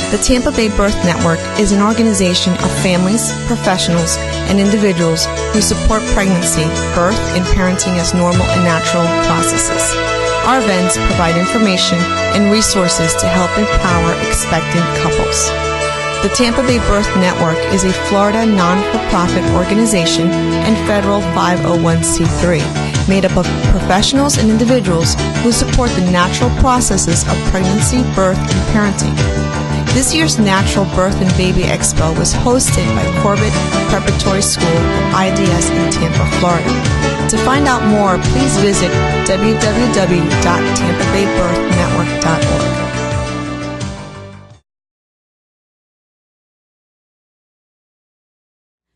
The Tampa Bay Birth Network is an organization of families, professionals, and individuals who support pregnancy, birth, and parenting as normal and natural processes. Our events provide information and resources to help empower expectant couples. The Tampa Bay Birth Network is a Florida non-for-profit organization and federal 501c3 made up of professionals and individuals who support the natural processes of pregnancy, birth, and parenting. This year's Natural Birth and Baby Expo was hosted by Corbett Preparatory School of IDS in Tampa, Florida. To find out more, please visit www.tampabaybirthnetwork.org.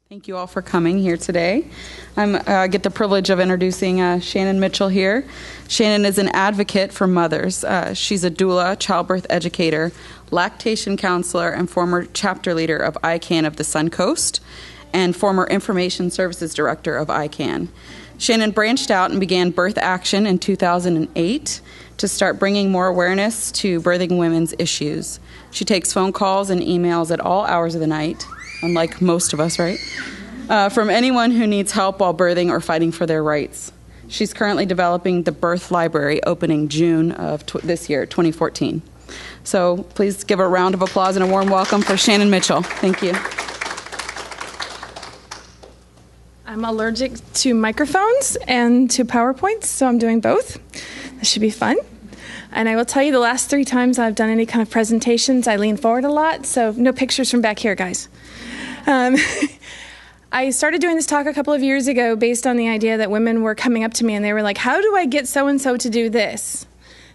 Thank you all for coming here today. I get the privilege of introducing Shannon Mitchell here. Shannon is an advocate for mothers. She's a doula, childbirth educator, lactation counselor, and former chapter leader of ICANN of the Suncoast, and former information services director of ICANN. Shannon branched out and began Birth Action in 2008 to start bringing more awareness to birthing women's issues. She takes phone calls and emails at all hours of the night, unlike most of us, right? From anyone who needs help while birthing or fighting for their rights. She's currently developing the Birth Library, opening June of this year, 2014. So please give a round of applause and a warm welcome for Shannon Mitchell. Thank you. I'm allergic to microphones and to PowerPoints, so I'm doing both. This should be fun. And I will tell you, the last 3 times I've done any kind of presentations, I lean forward a lot, so no pictures from back here, guys. I started doing this talk a couple of years ago based on the idea that women were coming up to me and they were like, how do I get so-and-so to do this?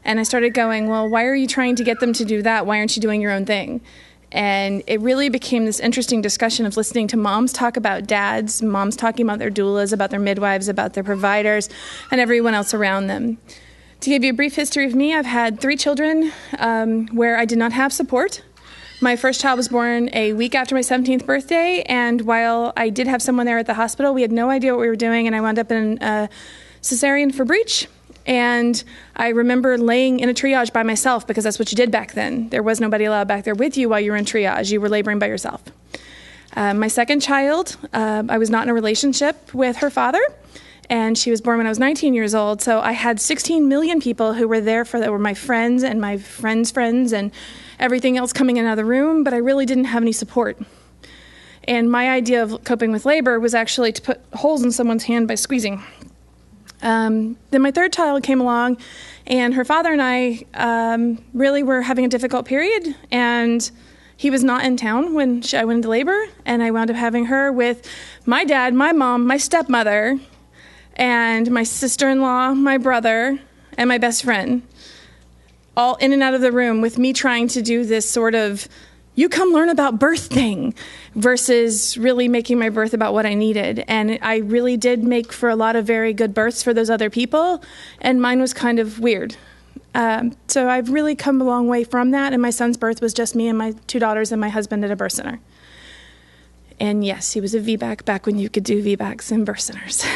And I started going, well, why are you trying to get them to do that? Why aren't you doing your own thing? And it really became this interesting discussion of listening to moms talk about dads, moms talking about their doulas, about their midwives, about their providers, and everyone else around them. To give you a brief history of me, I've had 3 children where I did not have support. My first child was born a week after my 17th birthday, and while I did have someone there at the hospital, we had no idea what we were doing, and I wound up in a cesarean for breech. And I remember laying in a triage by myself, because that's what you did back then. There was nobody allowed back there with you while you were in triage. You were laboring by yourself. My second child, I was not in a relationship with her father, and she was born when I was 19 years old. So I had 16 million people who were there that were my friends and my friends' friends and everything else coming in and out of the room, but I really didn't have any support. And my idea of coping with labor was actually to put holes in someone's hand by squeezing. Then my third child came along, and her father and I really were having a difficult period, and he was not in town when I went into labor, and I wound up having her with my dad, my mom, my stepmother, and my sister-in-law, my brother, and my best friend, all in and out of the room with me trying to do this sort of, you come learn about birth thing, versus really making my birth about what I needed. And I really did make for a lot of very good births for those other people, and mine was kind of weird. So I've really come a long way from that, and my son's birth was just me and my 2 daughters and my husband at a birth center. And yes, he was a VBAC back when you could do VBACs in birth centers.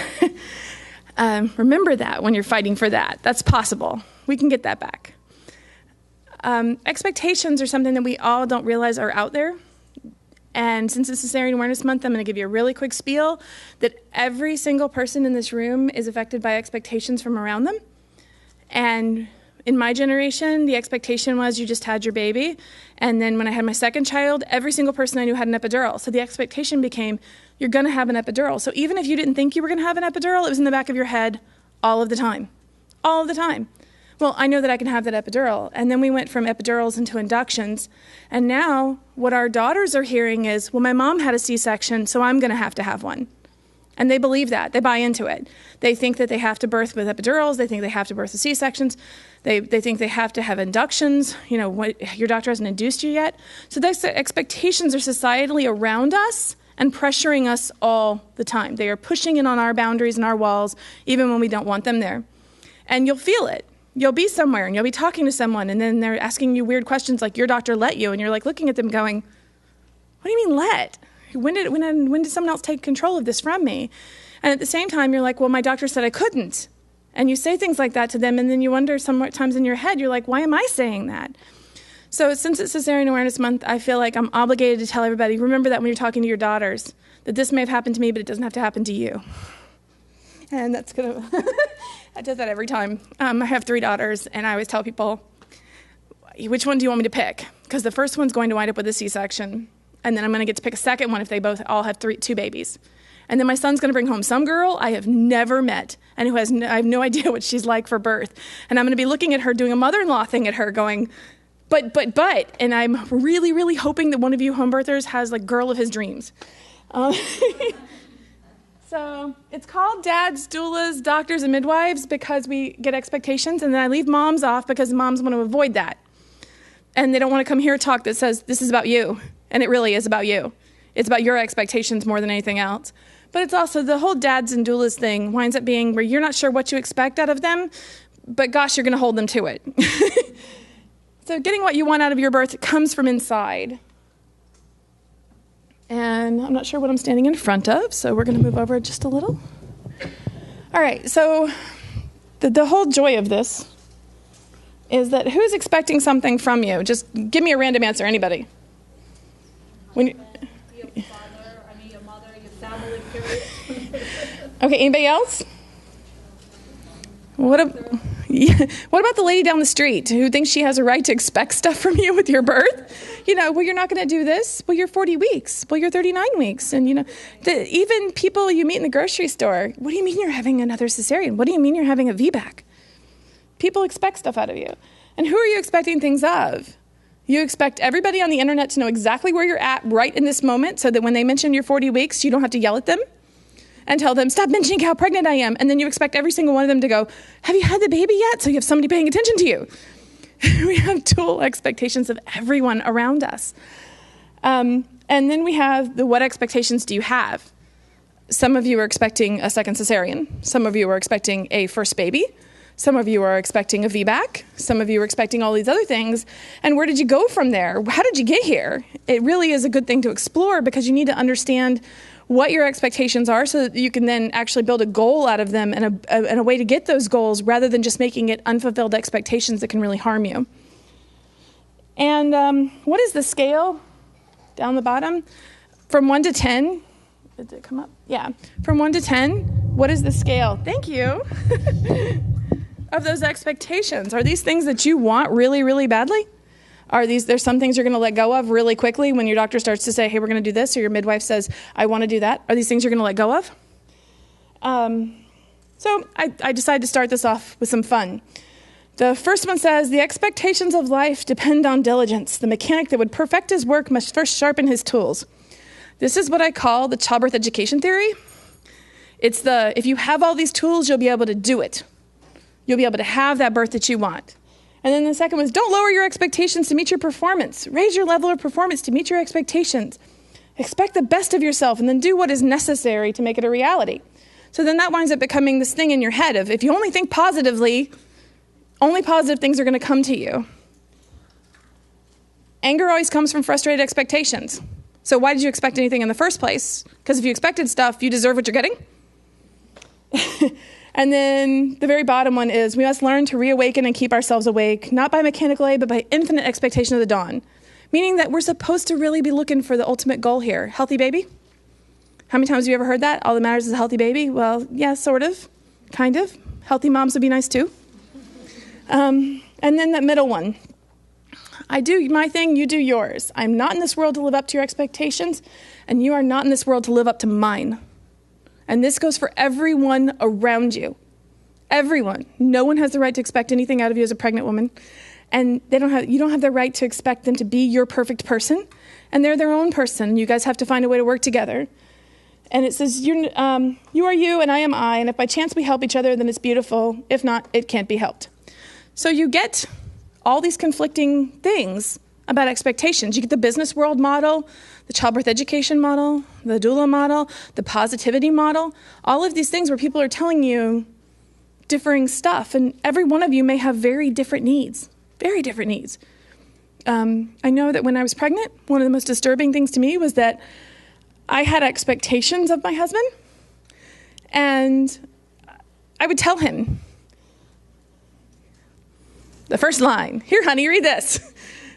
Remember that when you're fighting for that. That's possible. We can get that back. Expectations are something that we all don't realize are out there. And since it's Cesarean Awareness Month, I'm going to give you a really quick spiel that every single person in this room is affected by expectations from around them. And in my generation, the expectation was you just had your baby. And then when I had my second child, every single person I knew had an epidural. So the expectation became, you're going to have an epidural. So even if you didn't think you were going to have an epidural, it was in the back of your head all of the time. All of the time. Well, I know that I can have that epidural. And then we went from epidurals into inductions. And now what our daughters are hearing is, well, my mom had a C-section, so I'm going to have one. And they believe that. They buy into it. They think that they have to birth with epidurals. They think they have to birth with C-sections. They think they have to have inductions. You know, your doctor hasn't induced you yet. So those expectations are societally around us and pressuring us all the time. They are pushing in on our boundaries and our walls, even when we don't want them there. And you'll feel it. You'll be somewhere and you'll be talking to someone, and then they're asking you weird questions like, your doctor let you, and you're like looking at them going, what do you mean let? When did someone else take control of this from me? And at the same time, you're like, well, my doctor said I couldn't. And you say things like that to them, and then you wonder sometimes in your head, you're like, why am I saying that? So since it's Cesarean Awareness Month, I feel like I'm obligated to tell everybody, remember that when you're talking to your daughters, that this may have happened to me, but it doesn't have to happen to you. And that's going to, I do that every time. I have 3 daughters, and I always tell people, which one do you want me to pick? Because the first one's going to wind up with a C-section, and then I'm going to get to pick a second one if they both all have 2 babies. And then my son's going to bring home some girl I have never met and who has I have no idea what she's like for birth. And I'm going to be looking at her doing a mother-in-law thing at her going, but. And I'm really, really hoping that one of you home birthers has like girl of his dreams. So it's called dads, doulas, doctors, and midwives because we get expectations. And then I leave moms off because moms want to avoid that. And they don't want to come here and talk that says, this is about you. And it really is about you. It's about your expectations more than anything else. But it's also the whole dads and doulas thing winds up being where you're not sure what you expect out of them, but gosh, you're going to hold them to it. So getting what you want out of your birth comes from inside. And I'm not sure what I'm standing in front of, so we're going to move over just a little. All right, so the whole joy of this is that who's expecting something from you? Just give me a random answer, anybody. When you, your father, your mother, your family, period. Okay, anybody else? What about the lady down the street who thinks she has a right to expect stuff from you with your birth? Well, you're not going to do this. Well, you're 40 weeks. Well, you're 39 weeks. And, even people you meet in the grocery store, what do you mean you're having another cesarean? What do you mean you're having a VBAC? People expect stuff out of you. And who are you expecting things of? You expect everybody on the internet to know exactly where you're at right in this moment so that when they mention your 40 weeks, you don't have to yell at them and tell them, stop mentioning how pregnant I am. And then you expect every single one of them to go, have you had the baby yet? So you have somebody paying attention to you. We have dual expectations of everyone around us. And then we have the what expectations do you have? Some of you are expecting a second cesarean. Some of you are expecting a first baby. Some of you are expecting a VBAC. Some of you are expecting all these other things. And where did you go from there? How did you get here? It really is a good thing to explore because you need to understand what your expectations are so that you can then actually build a goal out of them and a way to get those goals rather than just making it unfulfilled expectations that can really harm you. And what is the scale down the bottom? From 1 to 10. Did it come up? Yeah. From 1 to 10, what is the scale? Thank you. Of those expectations. Are these things that you want really, really badly? There's some things you're going to let go of really quickly when your doctor starts to say, hey, we're going to do this, or your midwife says, I want to do that. Are these things you're going to let go of? So I decided to start this off with some fun. The first one says, the expectations of life depend on diligence. The mechanic that would perfect his work must first sharpen his tools. This is what I call the childbirth education theory. It's if you have all these tools, you'll be able to do it. You'll be able to have that birth that you want. And then the second was, don't lower your expectations to meet your performance. Raise your level of performance to meet your expectations. Expect the best of yourself and then do what is necessary to make it a reality. So then that winds up becoming this thing in your head of if you only think positively, only positive things are going to come to you. Anger always comes from frustrated expectations. So why did you expect anything in the first place? Because if you expected stuff, you deserve what you're getting. And then the very bottom one is, we must learn to reawaken and keep ourselves awake, not by mechanical aid, but by infinite expectation of the dawn. Meaning that we're supposed to really be looking for the ultimate goal here. Healthy baby? How many times have you ever heard that? All that matters is a healthy baby? Well, yeah, sort of, kind of. Healthy moms would be nice too. And then that middle one. I do my thing, you do yours. I'm not in this world to live up to your expectations, and you are not in this world to live up to mine. And this goes for everyone around you. Everyone. No one has the right to expect anything out of you as a pregnant woman. And you don't have the right to expect them to be your perfect person. And they're their own person. You guys have to find a way to work together. And it says, you are you and I am I. And if by chance we help each other, then it's beautiful. If not, it can't be helped. So you get all these conflicting things about expectations. You get the business world model, the childbirth education model, the doula model, the positivity model, all of these things where people are telling you differing stuff. And every one of you may have very different needs. I know that when I was pregnant, one of the most disturbing things to me was that I had expectations of my husband. And I would tell him, the first line, here, honey, read this.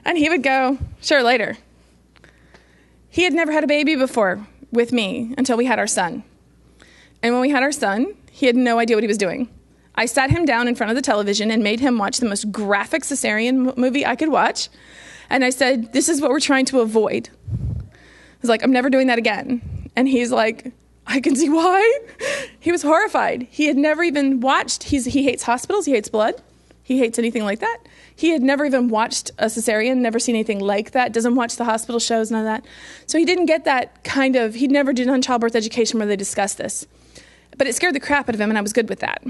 And he would go, sure, later. He had never had a baby before with me until we had our son. And when we had our son, he had no idea what he was doing. I sat him down in front of the television and made him watch the most graphic cesarean movie I could watch. And I said, this is what we're trying to avoid. I was like, I'm never doing that again. And he's like, I can see why. He was horrified. He had never even watched, he hates hospitals, he hates blood, he hates anything like that. He had never even watched a cesarean, never seen anything like that, doesn't watch the hospital shows, none of that. So he didn't get that kind of, he'd never done childbirth education where they discussed this. But it scared the crap out of him, and I was good with that.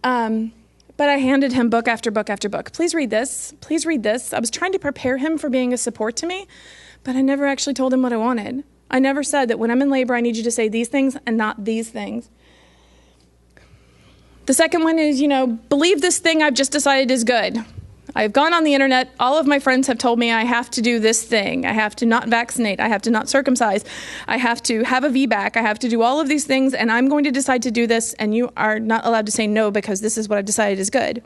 But I handed him book after book after book. Please read this. Please read this. I was trying to prepare him for being a support to me, but I never actually told him what I wanted. I never said that when I'm in labor, I need you to say these things and not these things. The second one is, believe this thing I've just decided is good. I've gone on the internet. All of my friends have told me I have to do this thing. I have to not vaccinate. I have to not circumcise. I have to have a VBAC. I have to do all of these things, and I'm going to decide to do this, and you are not allowed to say no because this is what I've decided is good.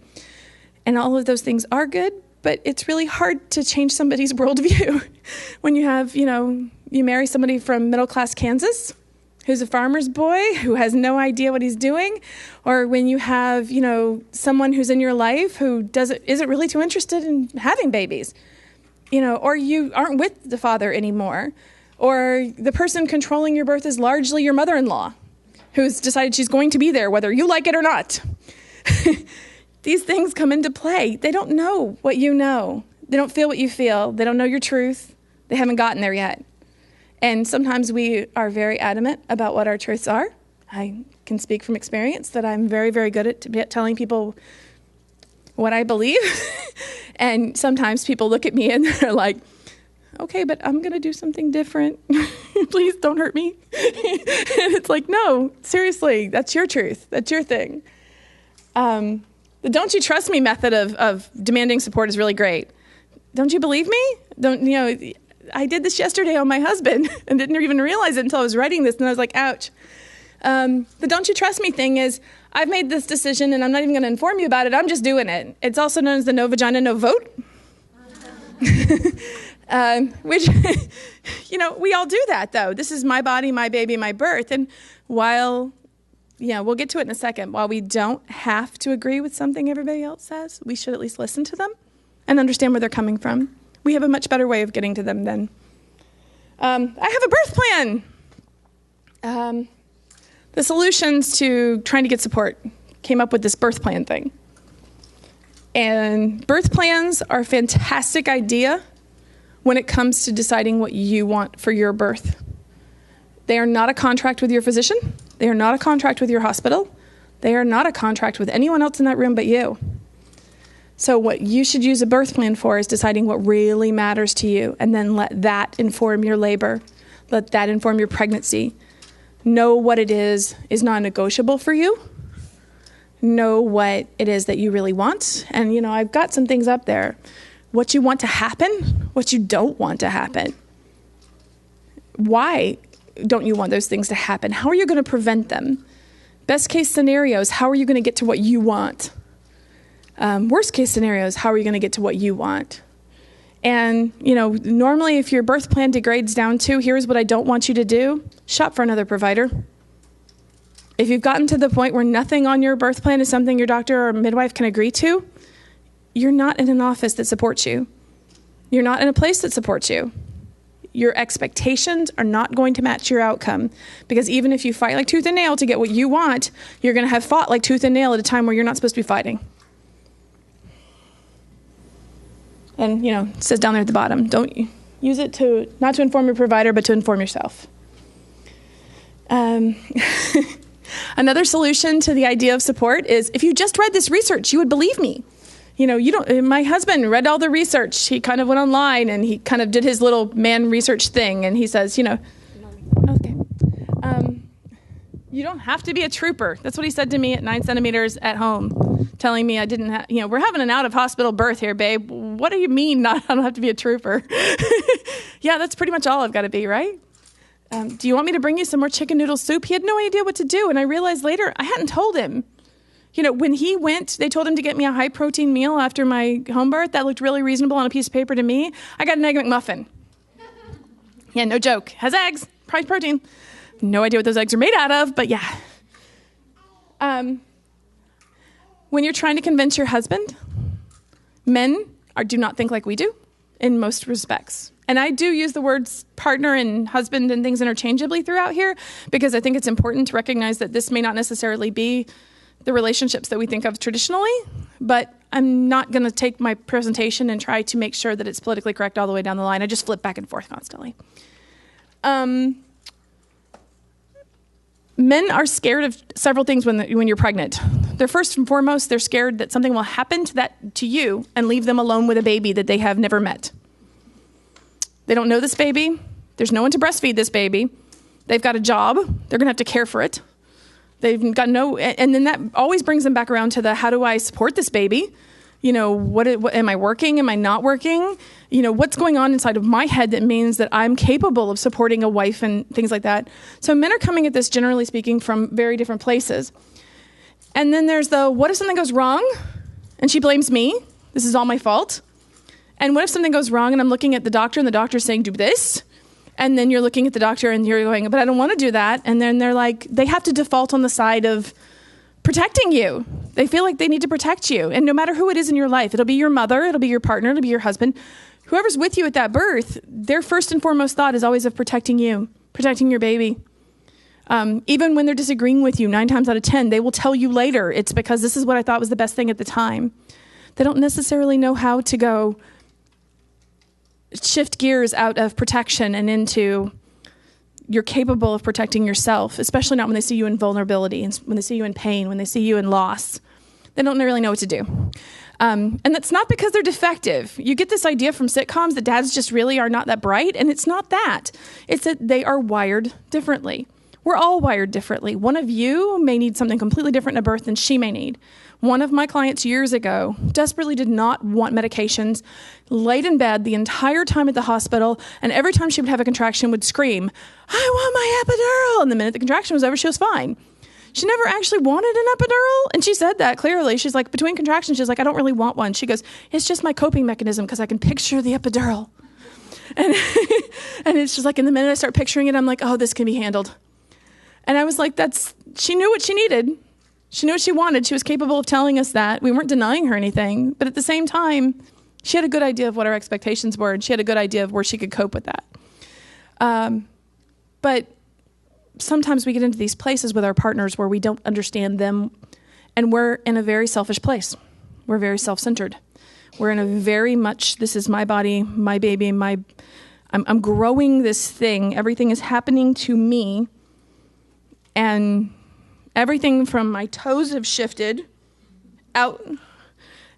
And all of those things are good, but it's really hard to change somebody's worldview. When you have, you marry somebody from middle-class Kansas who's a farmer's boy who has no idea what he's doing, or when you have, someone who's in your life who isn't really too interested in having babies, or you aren't with the father anymore, or the person controlling your birth is largely your mother-in-law who's decided she's going to be there whether you like it or not. These things come into play. They don't know what you know. They don't feel what you feel. They don't know your truth. They haven't gotten there yet. And sometimes we are very adamant about what our truths are. I can speak from experience that I'm very, very good at telling people what I believe. And sometimes people look at me and they're like, okay, but I'm going to do something different. Please don't hurt me. And it's like, no, seriously, that's your truth. That's your thing. The don't you trust me method of demanding support is really great. Don't you believe me? I did this yesterday on my husband and didn't even realize it until I was writing this, and I was like, ouch. The don't you trust me thing is, I've made this decision and I'm not even going to inform you about it. I'm just doing it. It's also known as the no vagina, no vote. Which, we all do that, though. This is my body, my baby, my birth. And while, we'll get to it in a second, while we don't have to agree with something everybody else says, we should at least listen to them and understand where they're coming from. We have a much better way of getting to them then. I have a birth plan. The solutions to trying to get support came up with this birth plan thing. And birth plans are a fantastic idea when it comes to deciding what you want for your birth. They are not a contract with your physician. They are not a contract with your hospital. They are not a contract with anyone else in that room but you. So what you should use a birth plan for is deciding what really matters to you, and then let that inform your labor. Let that inform your pregnancy. Know what it is non-negotiable for you. Know what it is that you really want. And, I've got some things up there. What you want to happen, what you don't want to happen. Why don't you want those things to happen? How are you going to prevent them? Best case scenarios, how are you going to get to what you want? Worst case scenarios, how are you going to get to what you want? And, normally if your birth plan degrades down to, here's what I don't want you to do, shop for another provider. If you've gotten to the point where nothing on your birth plan is something your doctor or midwife can agree to, you're not in an office that supports you. You're not in a place that supports you. Your expectations are not going to match your outcome, because even if you fight like tooth and nail to get what you want, you're going to have fought like tooth and nail at a time where you're not supposed to be fighting. And, it says down there at the bottom, don't use it not to inform your provider, but to inform yourself. Another solution to the idea of support is, if you just read this research, you would believe me. My husband read all the research. He kind of went online and he kind of did his little man research thing. And he says, okay. You don't have to be a trooper. That's what he said to me at 9 centimeters at home, telling me I didn't have, we're having an out-of-hospital birth here, babe. What do you mean I don't have to be a trooper? Yeah, that's pretty much all I've got to be, right? Do you want me to bring you some more chicken noodle soup? He had no idea what to do. And I realized later I hadn't told him. When he went, they told him to get me a high protein meal after my home birth. That looked really reasonable on a piece of paper to me. I got an Egg McMuffin. Yeah, no joke. Has eggs, high protein. No idea what those eggs are made out of, but yeah. When you're trying to convince your husband, men do not think like we do in most respects. And I do use the words partner and husband and things interchangeably throughout here because I think it's important to recognize that this may not necessarily be the relationships that we think of traditionally, but I'm not going to take my presentation and try to make sure that it's politically correct all the way down the line. I just flip back and forth constantly. Men are scared of several things when you're pregnant. They're first and foremost, they're scared that something will happen to you and leave them alone with a baby that they have never met. They don't know this baby. There's no one to breastfeed this baby. They've got a job. They're going to have to care for it. They've got and then that always brings them back around to how do I support this baby? What am I working? Am I not working? What's going on inside of my head that means that I'm capable of supporting a wife and things like that. So men are coming at this, generally speaking, from very different places. And then there's what if something goes wrong and she blames me? This is all my fault. And what if something goes wrong and I'm looking at the doctor and the doctor's saying, do this? And then you're looking at the doctor and you're going, but I don't want to do that. And then they're like, they have to default on the side of protecting you. They feel like they need to protect you. And no matter who it is in your life, it'll be your mother, it'll be your partner, it'll be your husband, whoever's with you at that birth, their first and foremost thought is always of protecting you, protecting your baby. Even when they're disagreeing with you, 9 times out of 10, they will tell you later, it's because this is what I thought was the best thing at the time. They don't necessarily know how to go shift gears out of protection and into you're capable of protecting yourself, especially not when they see you in vulnerability, and when they see you in pain, when they see you in loss. They don't really know what to do. And that's not because they're defective. You get this idea from sitcoms that dads just really are not that bright, and it's not that. It's that they are wired differently. We're all wired differently. One of you may need something completely different in a birth than she may need. One of my clients years ago desperately did not want medications, laid in bed the entire time at the hospital, and every time she would have a contraction would scream, I want my epidural! And the minute the contraction was over, she was fine. She never actually wanted an epidural, and she said that clearly. She's like, between contractions, she's like, I don't really want one. She goes, it's just my coping mechanism because I can picture the epidural. And, and it's just like, in the minute I start picturing it, I'm like, oh, this can be handled. And I was like, she knew what she needed. She knew what she wanted. She was capable of telling us that. We weren't denying her anything. But at the same time, she had a good idea of what our expectations were, and she had a good idea of where she could cope with that. But sometimes we get into these places with our partners where we don't understand them, and we're in a very selfish place. We're very self-centered. We're in a very much, this is my body, my baby, I'm growing this thing. Everything is happening to me. And everything from my toes have shifted out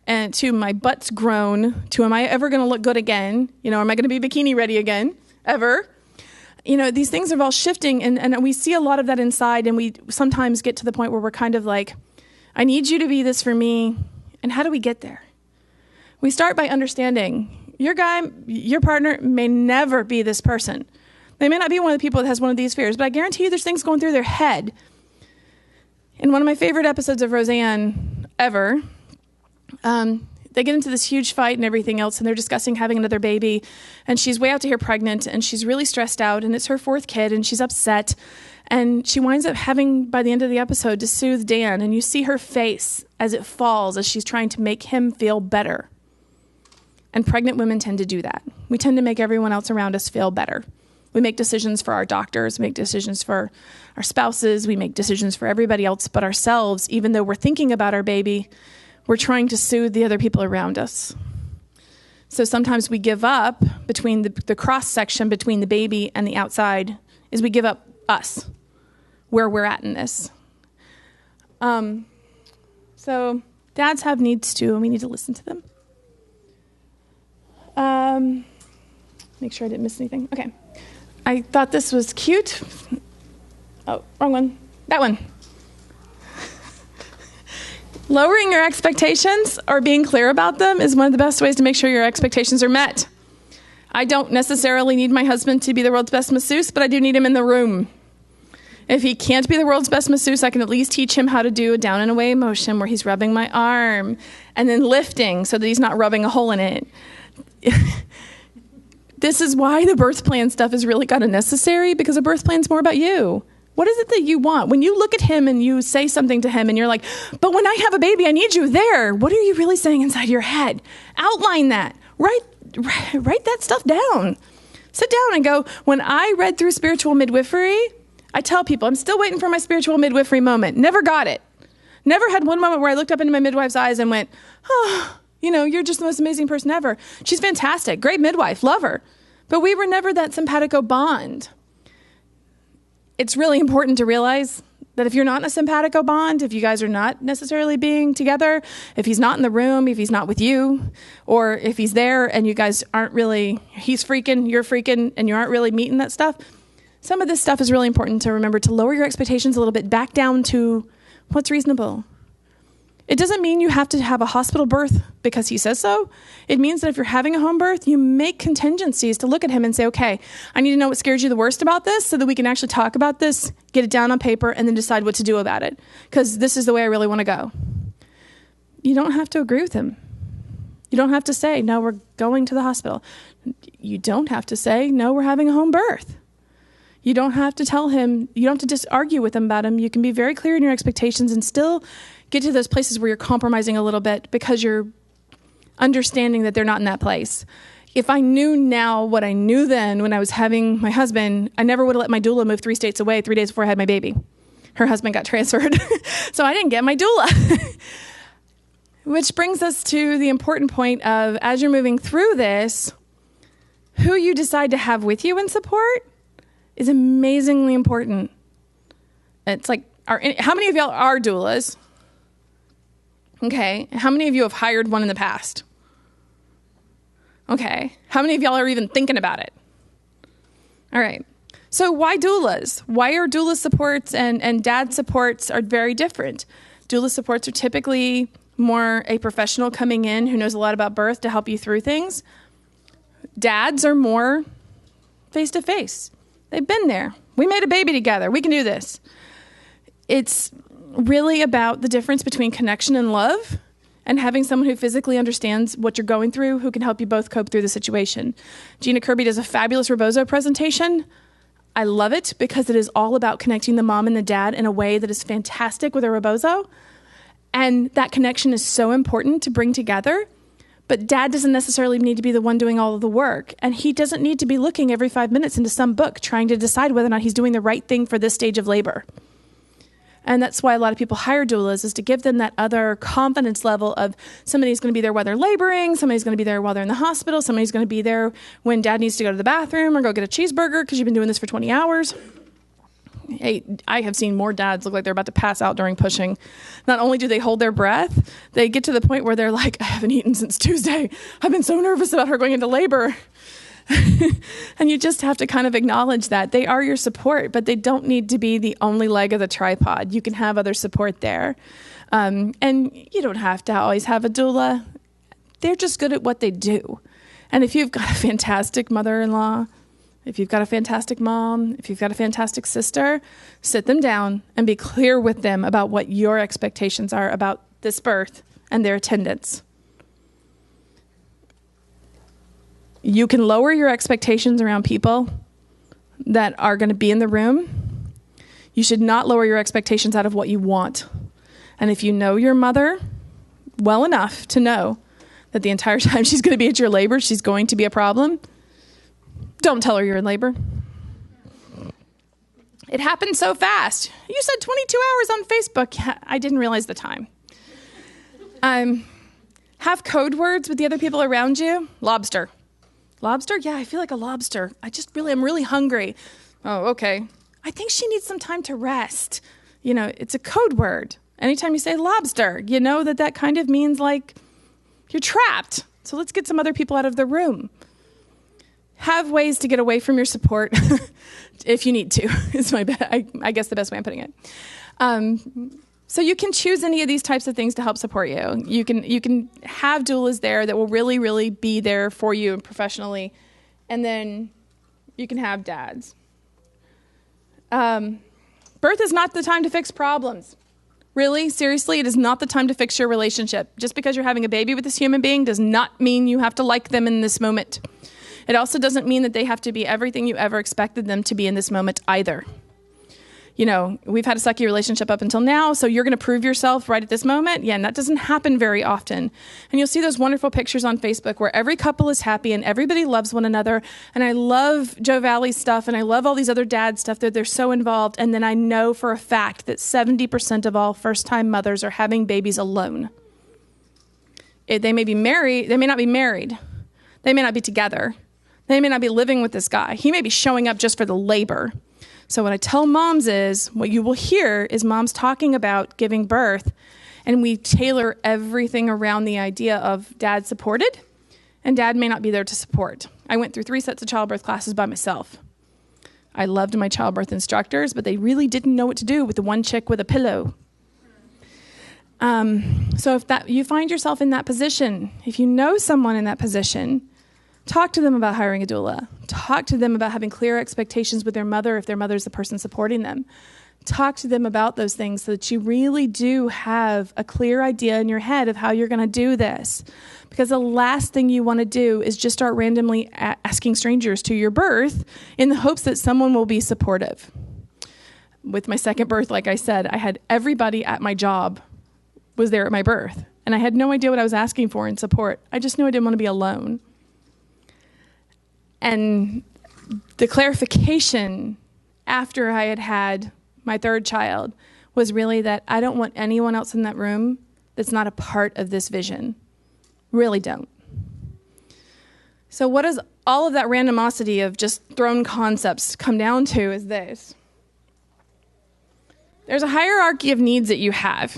and to my butt's grown to am I ever going to look good again? Am I going to be bikini ready again? Ever? These things are all shifting and we see a lot of that inside, and we sometimes get to the point where we're kind of like, I need you to be this for me. And how do we get there? We start by understanding your partner may never be this person. They may not be one of the people that has one of these fears, but I guarantee you there's things going through their head. In one of my favorite episodes of Roseanne ever, they get into this huge fight and everything else, and they're discussing having another baby, and she's way out to here pregnant, and she's really stressed out, and it's her 4th kid, and she's upset, and she winds up having, by the end of the episode, to soothe Dan, and you see her face as it falls as she's trying to make him feel better. And pregnant women tend to do that. We tend to make everyone else around us feel better. We make decisions for our doctors, we make decisions for our spouses, we make decisions for everybody else but ourselves. Even though we're thinking about our baby, we're trying to soothe the other people around us. So sometimes we give up between the cross-section between the baby and the outside, is we give up us, where we're at in this. So dads have needs too, and we need to listen to them. Make sure I didn't miss anything. Okay. I thought this was cute. Oh, wrong one. That one. Lowering your expectations or being clear about them is one of the best ways to make sure your expectations are met. I don't necessarily need my husband to be the world's best masseuse, but I do need him in the room. If he can't be the world's best masseuse, I can at least teach him how to do a down and away motion where he's rubbing my arm and then lifting so that he's not rubbing a hole in it. This is why the birth plan stuff is really kind of necessary, because a birth plan is more about you. What is it that you want? When you look at him and you say something to him and you're like, but when I have a baby, I need you there. What are you really saying inside your head? Outline that. Write that stuff down. Sit down and go, when I read through spiritual midwifery, I tell people, I'm still waiting for my spiritual midwifery moment. Never got it. Never had one moment where I looked up into my midwife's eyes and went, oh, you're just the most amazing person ever. She's fantastic. Great midwife. Love her. But we were never that simpatico bond. It's really important to realize that if you're not in a simpatico bond, if you guys are not necessarily being together, if he's not in the room, if he's not with you, or if he's there and you guys aren't really, he's freaking, you're freaking, and you aren't really meeting that stuff, some of this stuff is really important to remember, to lower your expectations a little bit back down to what's reasonable. It doesn't mean you have to have a hospital birth because he says so. It means that if you're having a home birth, you make contingencies to look at him and say, okay, I need to know what scares you the worst about this so that we can actually talk about this, get it down on paper, and then decide what to do about it. Because this is the way I really want to go. You don't have to agree with him. You don't have to say, no, we're going to the hospital. You don't have to say, no, we're having a home birth. You don't have to tell him, you don't have to just argue with him about him. You can be very clear in your expectations and still get to those places where you're compromising a little bit because you're understanding that they're not in that place. If I knew now what I knew then when I was having my husband, I never would have let my doula move 3 states away 3 days before I had my baby. Her husband got transferred, so I didn't get my doula. Which brings us to the important point of, as you're moving through this, who you decide to have with you in support is amazingly important. It's like, how many of y'all are doulas? Okay. How many of you have hired one in the past? Okay. How many of y'all are even thinking about it? All right. So why doulas? Why are doula supports and dad supports are very different? Doula supports are typically more a professional coming in who knows a lot about birth to help you through things. Dads are more face-to-face. They've been there. We made a baby together. We can do this. It's really about the difference between connection and love and having someone who physically understands what you're going through, who can help you both cope through the situation. Gina Kirby does a fabulous Rebozo presentation. I love it because it is all about connecting the mom and the dad in a way that is fantastic with a Rebozo. And that connection is so important to bring together. But dad doesn't necessarily need to be the one doing all of the work. And he doesn't need to be looking every 5 minutes into some book trying to decide whether or not he's doing the right thing for this stage of labor. And that's why a lot of people hire doulas, is to give them that other confidence level of somebody's going to be there while they're laboring, somebody's going to be there while they're in the hospital, somebody's going to be there when dad needs to go to the bathroom or go get a cheeseburger because you've been doing this for 20 hours. Hey, I have seen more dads look like they're about to pass out during pushing. Not only do they hold their breath, they get to the point where they're like, I haven't eaten since Tuesday. I've been so nervous about her going into labor. And you just have to kind of acknowledge that. They are your support, but they don't need to be the only leg of the tripod. You can have other support there. And you don't have to always have a doula. They're just good at what they do. And if you've got a fantastic mother-in-law, if you've got a fantastic mom, if you've got a fantastic sister, sit them down and be clear with them about what your expectations are about this birth and their attendance. You can lower your expectations around people that are going to be in the room. You should not lower your expectations out of what you want. And if you know your mother well enough to know that the entire time she's going to be at your labor, she's going to be a problem, don't tell her you're in labor. It happened so fast. You said 22 hours on Facebook. I didn't realize the time. Have code words with the other people around you. Lobster. Lobster? Yeah, I feel like a lobster. I'm really hungry. Oh, okay. I think she needs some time to rest. It's a code word. Anytime you say lobster, you know that kind of means like you're trapped. So let's get some other people out of the room. Have ways to get away from your support if you need to. Is I guess the best way I'm putting it. So you can choose any of these types of things to help support you. You can have doulas there that will really, really be there for you professionally. And then you can have dads. Birth is not the time to fix problems. Really, seriously, it is not the time to fix your relationship. Just because you're having a baby with this human being does not mean you have to like them in this moment. It also doesn't mean that they have to be everything you ever expected them to be in this moment either. You know, we've had a sucky relationship up until now, so you're going to prove yourself right at this moment? Yeah, and that doesn't happen very often. And you'll see those wonderful pictures on Facebook where every couple is happy and everybody loves one another. And I love Joe Valley's stuff, and I love all these other dad stuff that they're so involved. And then I know for a fact that 70% of all first-time mothers are having babies alone. They may be married. They may not be married. They may not be together. They may not be living with this guy. He may be showing up just for the labor. So what I tell moms is, what you will hear is moms talking about giving birth, and we tailor everything around the idea of dad supported, and dad may not be there to support. I went through 3 sets of childbirth classes by myself. I loved my childbirth instructors, but they really didn't know what to do with the one chick with a pillow. So if you find yourself in that position, if you know someone in that position, talk to them about hiring a doula. Talk to them about having clear expectations with their mother if their mother's the person supporting them. Talk to them about those things so that you really do have a clear idea in your head of how you're going to do this. Because the last thing you want to do is just start randomly asking strangers to your birth in the hopes that someone will be supportive. With my second birth, like I said, I had everybody at my job was there at my birth. And I had no idea what I was asking for in support. I just knew I didn't want to be alone. And the clarification after I had had my third child was really that I don't want anyone else in that room that's not a part of this vision. Really don't. So what does all of that randomosity of just thrown concepts come down to is this. There's a hierarchy of needs that you have.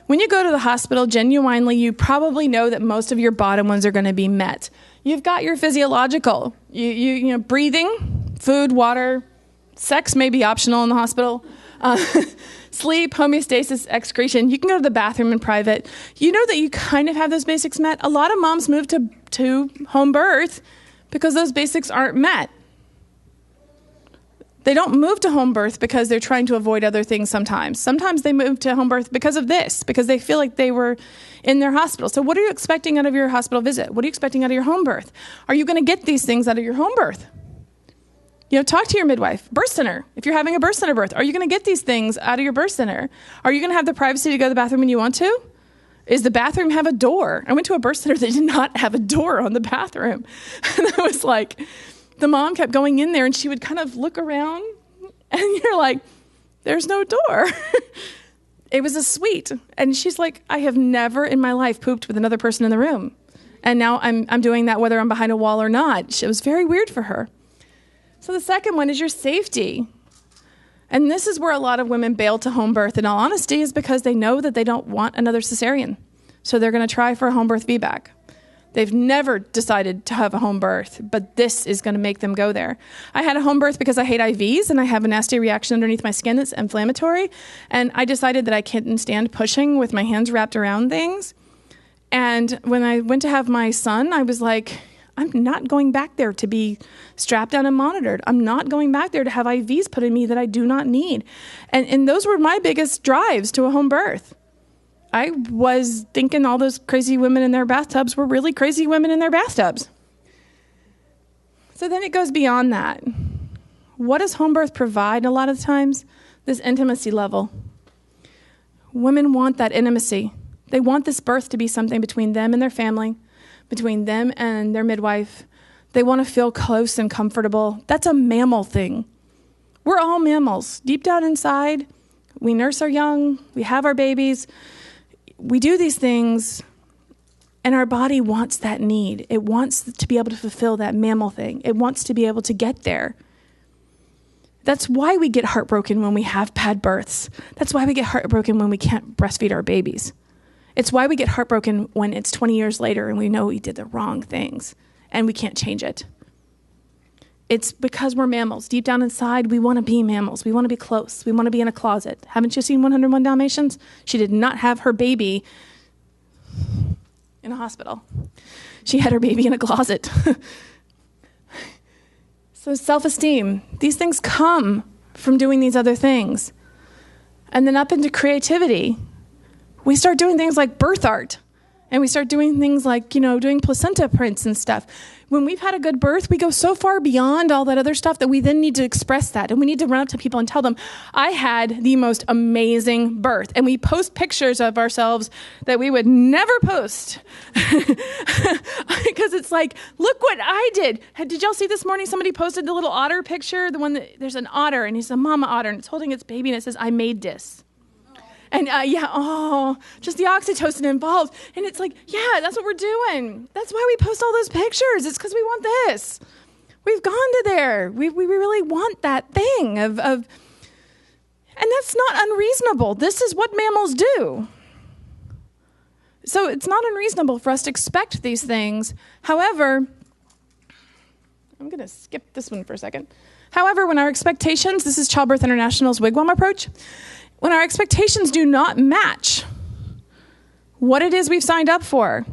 When you go to the hospital, genuinely, you probably know that most of your bottom ones are going to be met. You've got your physiological, you know, breathing, food, water, sex may be optional in the hospital, sleep, homeostasis, excretion. You can go to the bathroom in private. You know that you kind of have those basics met. A lot of moms move to home birth because those basics aren't met. They don't move to home birth because they're trying to avoid other things sometimes. Sometimes they move to home birth because of this, because they feel like they were in their hospital. So what are you expecting out of your hospital visit? What are you expecting out of your home birth? Are you going to get these things out of your home birth? You know, talk to your midwife, birth center. If you're having a birth center birth, are you going to get these things out of your birth center? Are you going to have the privacy to go to the bathroom when you want to? Is the bathroom have a door? I went to a birth center that did not have a door on the bathroom. And I was like, the mom kept going in there and she would kind of look around and you're like, there's no door. It was a suite. And she's like, I have never in my life pooped with another person in the room. And now I'm doing that whether I'm behind a wall or not. It was very weird for her. So the second one is your safety. And this is where a lot of women bail to home birth, in all honesty, is because they know that they don't want another cesarean. So they're going to try for a home birth VBAC. They've never decided to have a home birth, but this is going to make them go there. I had a home birth because I hate IVs and I have a nasty reaction underneath my skin that's inflammatory. And I decided that I couldn't stand pushing with my hands wrapped around things. And when I went to have my son, I was like, I'm not going back there to be strapped down and monitored. I'm not going back there to have IVs put in me that I do not need. And those were my biggest drives to a home birth. I was thinking all those crazy women in their bathtubs were really crazy women in their bathtubs. So then it goes beyond that. What does home birth provide a lot of times? This intimacy level. Women want that intimacy. They want this birth to be something between them and their family, between them and their midwife. They want to feel close and comfortable. That's a mammal thing. We're all mammals. Deep down inside, we nurse our young, we have our babies. We do these things, and our body wants that need. It wants to be able to fulfill that mammal thing. It wants to be able to get there. That's why we get heartbroken when we have bad births. That's why we get heartbroken when we can't breastfeed our babies. It's why we get heartbroken when it's 20 years later and we know we did the wrong things and we can't change it. It's because we're mammals. Deep down inside, we want to be mammals. We want to be close. We want to be in a closet. Haven't you seen 101 Dalmatians? She did not have her baby in a hospital. She had her baby in a closet. So self-esteem. These things come from doing these other things. And then up into creativity. We start doing things like birth art. And we start doing things like, doing placenta prints and stuff. When we've had a good birth, we go so far beyond all that other stuff that we then need to express that. And we need to run up to people and tell them, I had the most amazing birth. And we post pictures of ourselves that we would never post. Because it's like, look what I did. Did y'all see this morning somebody posted the little otter picture? The one that there's an otter and he's a mama otter and it's holding its baby and it says, I made this. And just the oxytocin involved. And it's like, yeah, that's what we're doing. That's why we post all those pictures. It's because we want this. We've gone to there. We really want that thing of, and that's not unreasonable. This is what mammals do. So it's not unreasonable for us to expect these things. However, I'm going to skip this one for a second. However, when our expectations, this is Childbirth International's wigwam approach, when our expectations do not match what it is we've signed up for,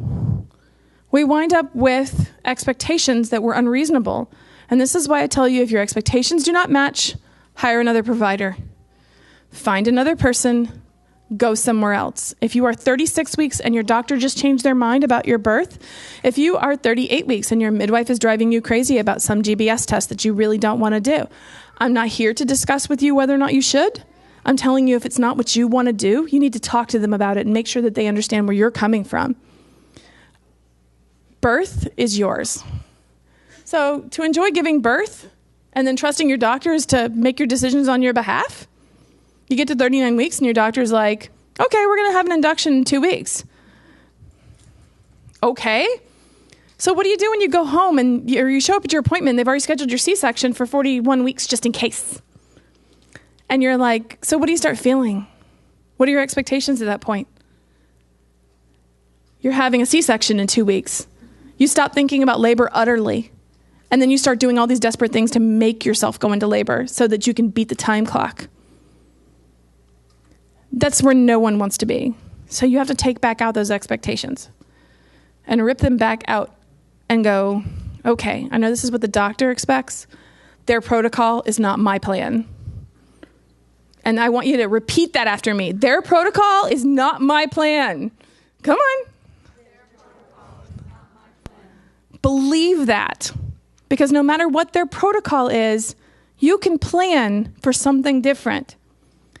we wind up with expectations that were unreasonable. And this is why I tell you, if your expectations do not match, hire another provider. Find another person, go somewhere else. If you are 36 weeks and your doctor just changed their mind about your birth, if you are 38 weeks and your midwife is driving you crazy about some GBS test that you really don't want to do, I'm not here to discuss with you whether or not you should. I'm telling you, if it's not what you want to do, you need to talk to them about it and make sure that they understand where you're coming from. Birth is yours. So to enjoy giving birth and then trusting your doctors to make your decisions on your behalf, you get to 39 weeks and your doctor's like, okay, we're going to have an induction in 2 weeks. Okay. So what do you do when you go home and you show up at your appointment and they've already scheduled your C-section for 41 weeks just in case? And you're like, so what do you start feeling? What are your expectations at that point? You're having a C-section in 2 weeks. You stop thinking about labor utterly. And then you start doing all these desperate things to make yourself go into labor so that you can beat the time clock. That's where no one wants to be. So you have to take back out those expectations and rip them back out and go, okay, I know this is what the doctor expects. Their protocol is not my plan. And I want you to repeat that after me. Their protocol is not my plan. Come on. Believe that. Because no matter what their protocol is, you can plan for something different.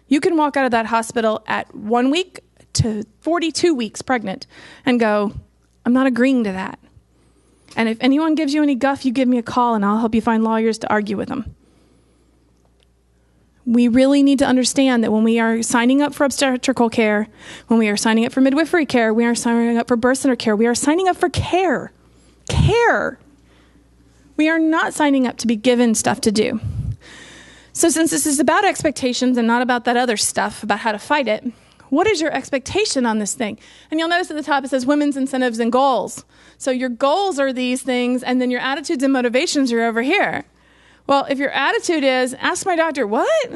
You can walk out of that hospital at 1 week to 42 weeks pregnant and go, I'm not agreeing to that. And if anyone gives you any guff, you give me a call and I'll help you find lawyers to argue with them. We really need to understand that when we are signing up for obstetrical care, when we are signing up for midwifery care, we are signing up for birth center care, we are signing up for care. Care. We are not signing up to be given stuff to do. So since this is about expectations and not about that other stuff, about how to fight it, what is your expectation on this thing? And you'll notice at the top it says women's incentives and goals. So your goals are these things, and then your attitudes and motivations are over here. Well, if your attitude is, ask my doctor, what?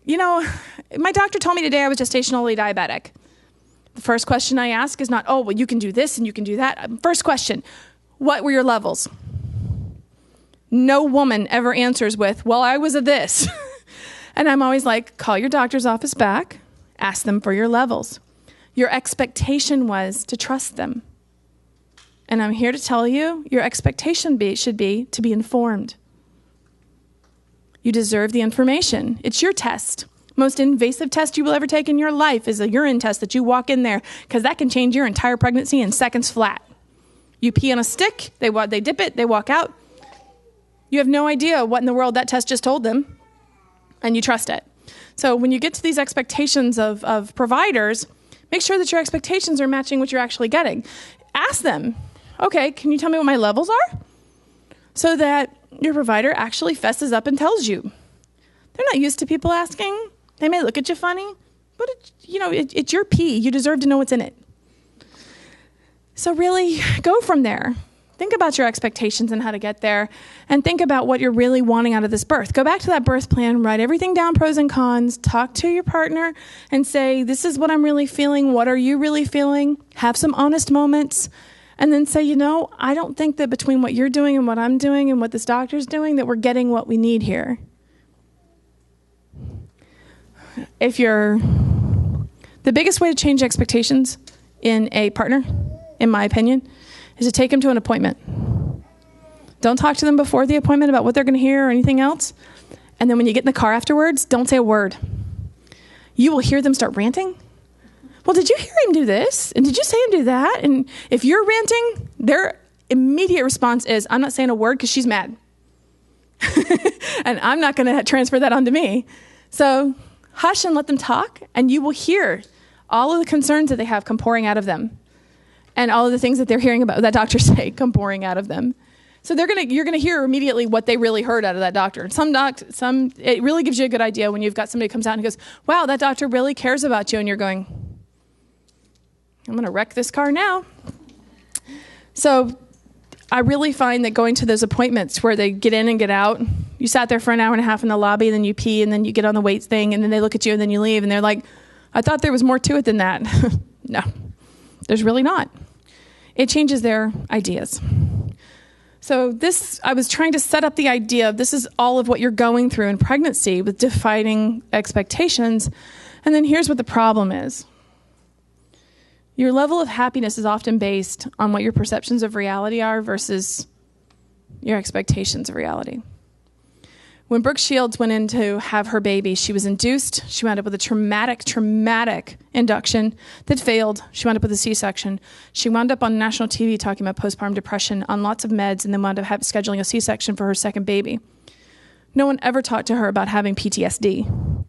My doctor told me today I was gestationally diabetic. The first question I ask is not, oh, well, you can do this and you can do that. First question, what were your levels? No woman ever answers with, well, I was a this. And I'm always like, call your doctor's office back, ask them for your levels. Your expectation was to trust them. And I'm here to tell you, your expectation should be to be informed. You deserve the information. It's your test. Most invasive test you will ever take in your life is a urine test that you walk in there, because that can change your entire pregnancy in seconds flat. You pee on a stick, they dip it, they walk out. You have no idea what in the world that test just told them, and you trust it. So when you get to these expectations of providers, make sure that your expectations are matching what you're actually getting. Ask them, okay, can you tell me what my levels are? So that your provider actually fesses up and tells you. They're not used to people asking. They may look at you funny, but it's your pee. You deserve to know what's in it. So really go from there. Think about your expectations and how to get there, and think about what you're really wanting out of this birth. Go back to that birth plan, write everything down, pros and cons, talk to your partner and say, this is what I'm really feeling. What are you really feeling? Have some honest moments. And then say, I don't think that between what you're doing and what I'm doing and what this doctor's doing, that we're getting what we need here. the biggest way to change expectations in a partner, in my opinion, is to take them to an appointment. Don't talk to them before the appointment about what they're going to hear or anything else. And then when you get in the car afterwards, don't say a word. You will hear them start ranting. Well, did you hear him do this? And did you say him do that? And if you're ranting, their immediate response is, I'm not saying a word because she's mad. And I'm not going to transfer that onto me. So hush and let them talk, and you will hear all of the concerns that they have come pouring out of them, and all of the things that they're hearing about that doctor say come pouring out of them. So you're gonna hear immediately what they really heard out of that doctor. It really gives you a good idea when you've got somebody who comes out and goes, wow, that doctor really cares about you, and you're going, I'm gonna wreck this car now. So I really find that going to those appointments where they get in and get out, you sat there for an hour and a half in the lobby, and then you pee, and then you get on the weights thing, and then they look at you, and then you leave, and they're like, I thought there was more to it than that. No, there's really not. It changes their ideas. So I was trying to set up the idea of this is all of what you're going through in pregnancy with defining expectations. And then here's what the problem is. Your level of happiness is often based on what your perceptions of reality are versus your expectations of reality. When Brooke Shields went in to have her baby, she was induced. She wound up with a traumatic induction that failed. She wound up with a C-section. She wound up on national TV talking about postpartum depression on lots of meds, and then wound up scheduling a C-section for her second baby. No one ever talked to her about having PTSD.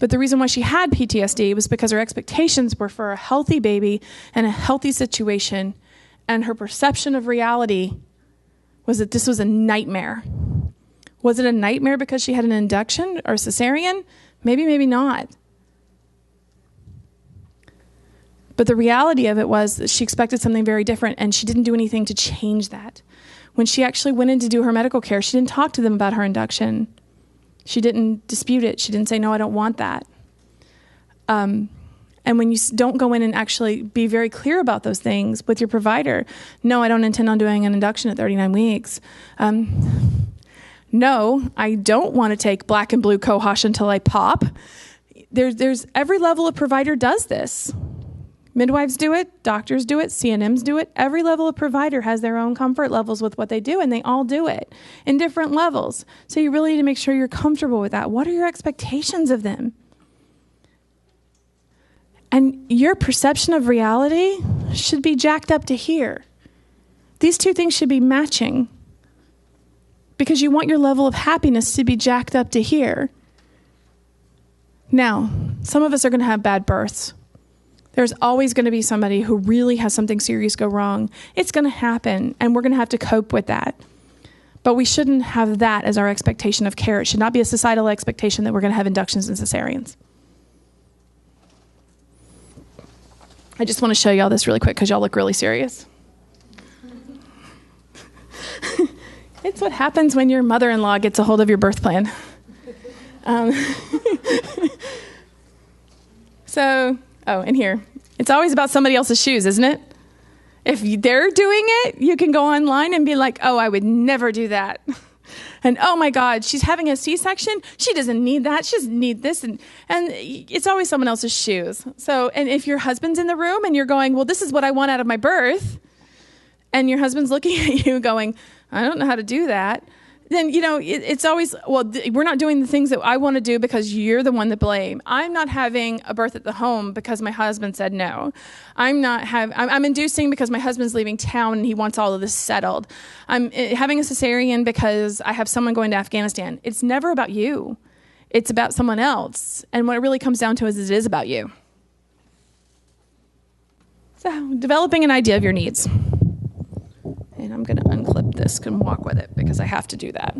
But the reason why she had PTSD was because her expectations were for a healthy baby and a healthy situation, and her perception of reality was that this was a nightmare. Was it a nightmare because she had an induction or a cesarean? Maybe, maybe not. But the reality of it was that she expected something very different, and she didn't do anything to change that. When she actually went in to do her medical care, she didn't talk to them about her induction. She didn't dispute it. She didn't say, no, I don't want that. And when you don't go in and actually be very clear about those things with your provider, no, I don't intend on doing an induction at 39 weeks. No, I don't want to take black and blue cohosh until I pop. There's every level of provider does this. Midwives do it, doctors do it, CNMs do it. Every level of provider has their own comfort levels with what they do, and they all do it in different levels. So you really need to make sure you're comfortable with that. What are your expectations of them? And your perception of reality should be jacked up to here. These two things should be matching, because you want your level of happiness to be jacked up to here. Now, some of us are going to have bad births. There's always going to be somebody who really has something serious go wrong. It's going to happen, and we're going to have to cope with that. But we shouldn't have that as our expectation of care. It should not be a societal expectation that we're going to have inductions and cesareans. I just want to show y'all this really quick because y'all look really serious. It's what happens when your mother-in-law gets a hold of your birth plan. And here. It's always about somebody else's shoes, isn't it? If they're doing it, you can go online and be like, oh, I would never do that. And, oh, my God, she's having a C-section. She doesn't need that. She doesn't need this. And it's always someone else's shoes. So, and if your husband's in the room and you're going, well, this is what I want out of my birth, and your husband's looking at you going, I don't know how to do that, then, it's always, we're not doing the things that I want to do because you're the one to blame. I'm not having a birth at the home because my husband said no. I'm inducing because my husband's leaving town and he wants all of this settled. I'm having a cesarean because I have someone going to Afghanistan. It's never about you. It's about someone else. And what it really comes down to is it is about you. So, developing an idea of your needs. And I'm going to unclip this and walk with it because I have to do that.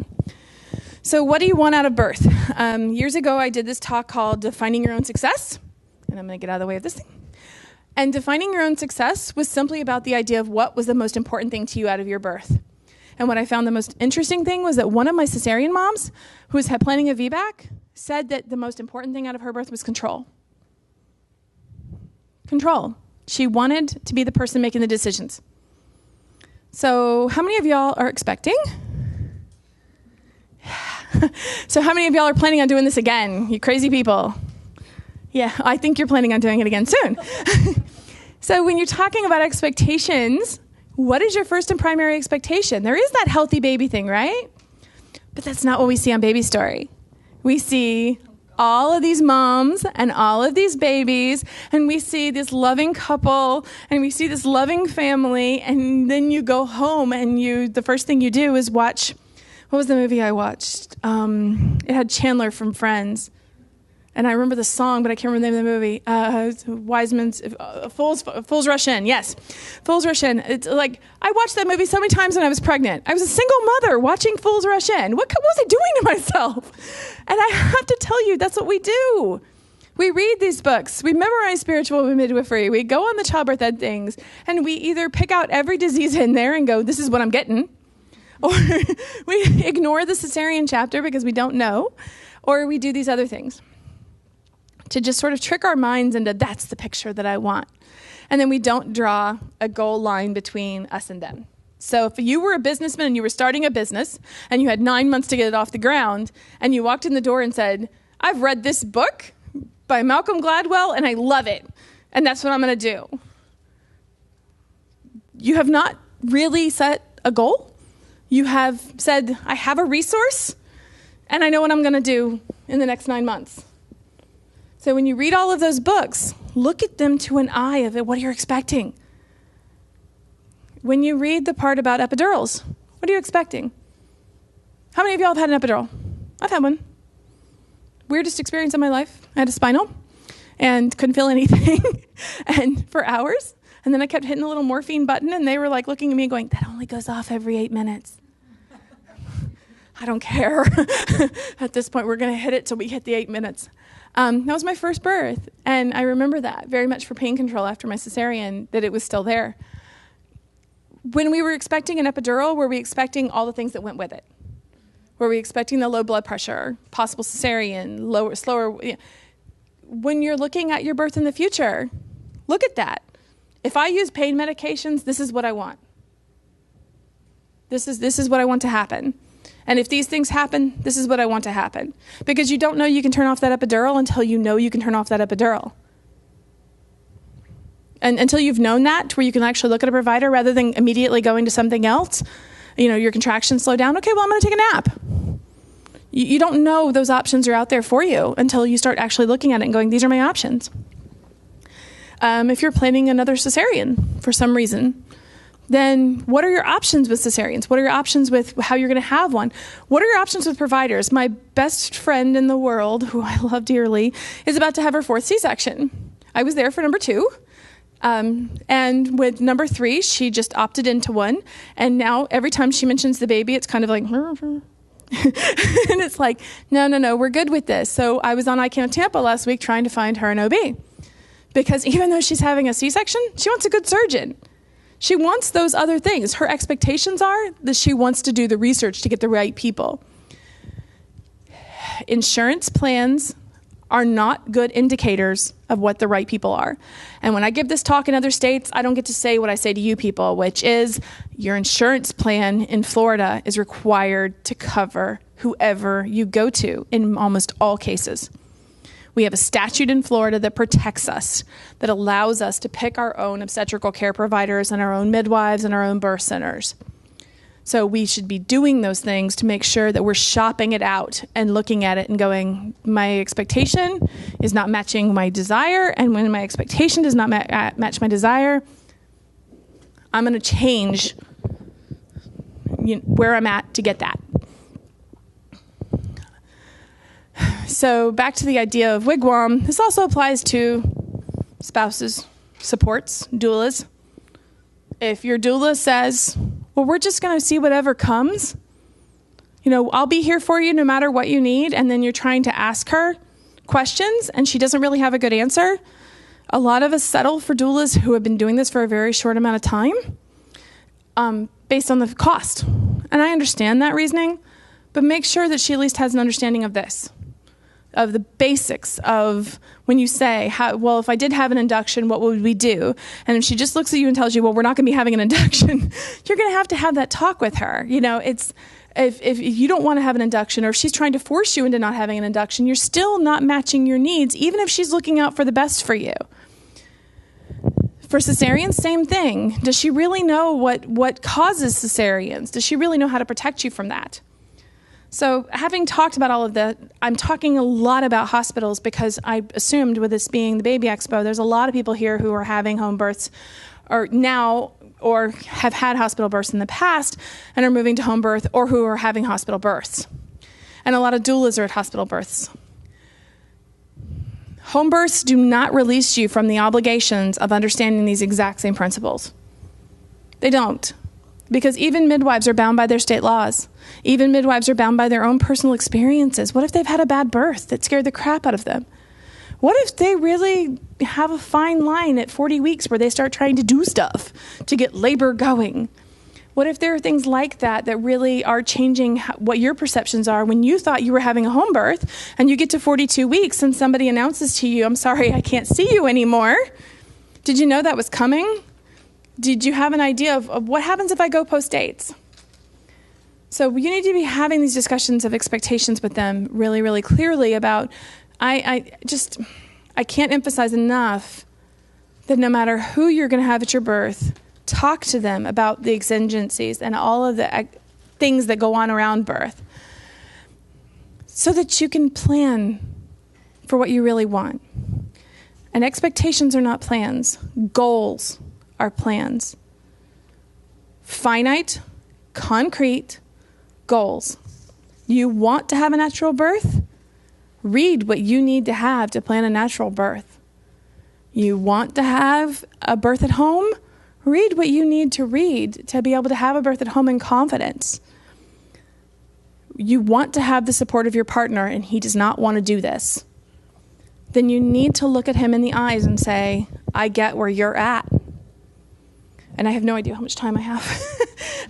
So what do you want out of birth? Years ago, I did this talk called Defining Your Own Success. And I'm going to get out of the way of this thing. And defining your own success was simply about the idea of what was the most important thing to you out of your birth. And what I found the most interesting thing was that one of my cesarean moms, who was planning a VBAC, said that the most important thing out of her birth was control. Control. She wanted to be the person making the decisions. So how many of y'all are expecting? So how many of y'all are planning on doing this again? You crazy people. Yeah, I think you're planning on doing it again soon. So when you're talking about expectations, what is your first and primary expectation? There is that healthy baby thing, right? But that's not what we see on Baby Story. We see all of these moms and all of these babies, and we see this loving couple, and we see this loving family, and then you go home and the first thing you do is watch, what was the movie I watched? It had Chandler from Friends. And I remember the song, but I can't remember the name of the movie. Wiseman's Fools Rush In. Yes, Fools Rush In. It's like I watched that movie so many times when I was pregnant. I was a single mother watching Fools Rush In. What was I doing to myself? And I have to tell you, that's what we do. We read these books. We memorize spiritual midwifery. We go on the childbirth ed things, and we either pick out every disease in there and go, "This is what I'm getting," or we ignore the cesarean chapter because we don't know, or we do these other things to just sort of trick our minds into, that's the picture that I want. And then we don't draw a goal line between us and them. So if you were a businessman and you were starting a business and you had 9 months to get it off the ground and you walked in the door and said, "I've read this book by Malcolm Gladwell and I love it, and that's what I'm going to do," you have not really set a goal. You have said, "I have a resource and I know what I'm going to do in the next 9 months." So when you read all of those books, look at them to an eye of what you're expecting. When you read the part about epidurals, what are you expecting? How many of y'all have had an epidural? I've had one. Weirdest experience of my life. I had a spinal and couldn't feel anything and for hours. And then I kept hitting the little morphine button, and they were like looking at me going, "That only goes off every 8 minutes. I don't care. At this point, we're going to hit it till we hit the 8 minutes. That was my first birth, and I remember that very much for pain control after my cesarean, that it was still there. When we were expecting an epidural, were we expecting all the things that went with it? Were we expecting the low blood pressure, possible cesarean, slower? When you're looking at your birth in the future, look at that. If I use pain medications, this is what I want. This is what I want to happen. And if these things happen, this is what I want to happen. Because you don't know you can turn off that epidural until you know you can turn off that epidural. And until you've known that, to where you can actually look at a provider rather than immediately going to something else, your contractions slow down. Okay, well, I'm going to take a nap. You don't know those options are out there for you until you start actually looking at it and going, these are my options. If you're planning another cesarean for some reason, then what are your options with cesareans? What are your options with how you're going to have one? What are your options with providers? My best friend in the world, who I love dearly, is about to have her 4th C-section. I was there for number 2. And with number 3, she just opted into one. And now every time she mentions the baby, it's kind of like, and it's like, no, we're good with this. So I was on ICANN Tampa last week trying to find her an OB. Because even though she's having a C-section, she wants a good surgeon. She wants those other things. Her expectations are that she wants to do the research to get the right people. Insurance plans are not good indicators of what the right people are. And when I give this talk in other states, I don't get to say what I say to you people, which is your insurance plan in Florida is required to cover whoever you go to in almost all cases. We have a statute in Florida that protects us, that allows us to pick our own obstetrical care providers and our own midwives and our own birth centers. So we should be doing those things to make sure that we're shopping it out and looking at it and going, my expectation is not matching my desire, and when my expectation does not match my desire, I'm going to change where I'm at to get that. So back to the idea of wigwam, this also applies to spouses, supports, doulas. If your doula says, well, we're just going to see whatever comes, I'll be here for you no matter what you need, and then you're trying to ask her questions and she doesn't really have a good answer, a lot of us settle for doulas who have been doing this for a very short amount of time based on the cost. And I understand that reasoning, but make sure that she at least has an understanding of this, of the basics of when you say, if I did have an induction, what would we do? And if she just looks at you and tells you, well, we're not going to be having an induction, you're going to have that talk with her. If you don't want to have an induction, or if she's trying to force you into not having an induction, you're still not matching your needs, even if she's looking out for the best for you. For cesareans, same thing. Does she really know what causes cesareans? Does she really know how to protect you from that? So having talked about all of that, I'm talking a lot about hospitals because I assumed with this being the Baby Expo, there's a lot of people here who are having home births or now or have had hospital births in the past and are moving to home birth, or who are having hospital births. And a lot of doulas are at hospital births. Home births do not release you from the obligations of understanding these exact same principles. They don't. Because even midwives are bound by their state laws. Even midwives are bound by their own personal experiences. What if they've had a bad birth that scared the crap out of them? What if they really have a fine line at 40 weeks where they start trying to do stuff to get labor going? What if there are things like that that really are changing what your perceptions are when you thought you were having a home birth and you get to 42 weeks and somebody announces to you, I'm sorry, I can't see you anymore. Did you know that was coming? Did you have an idea of what happens if I go post dates? So you need to be having these discussions of expectations with them really, really clearly about, I can't emphasize enough that no matter who you're going to have at your birth, talk to them about the exigencies and all of the things that go on around birth so that you can plan for what you really want. And expectations are not plans. Goals are plans. Finite, concrete goals. You want to have a natural birth? Read what you need to have to plan a natural birth. You want to have a birth at home? Read what you need to read to be able to have a birth at home in confidence. You want to have the support of your partner and he does not want to do this. Then you need to look at him in the eyes and say, I get where you're at. And I have no idea how much time I have.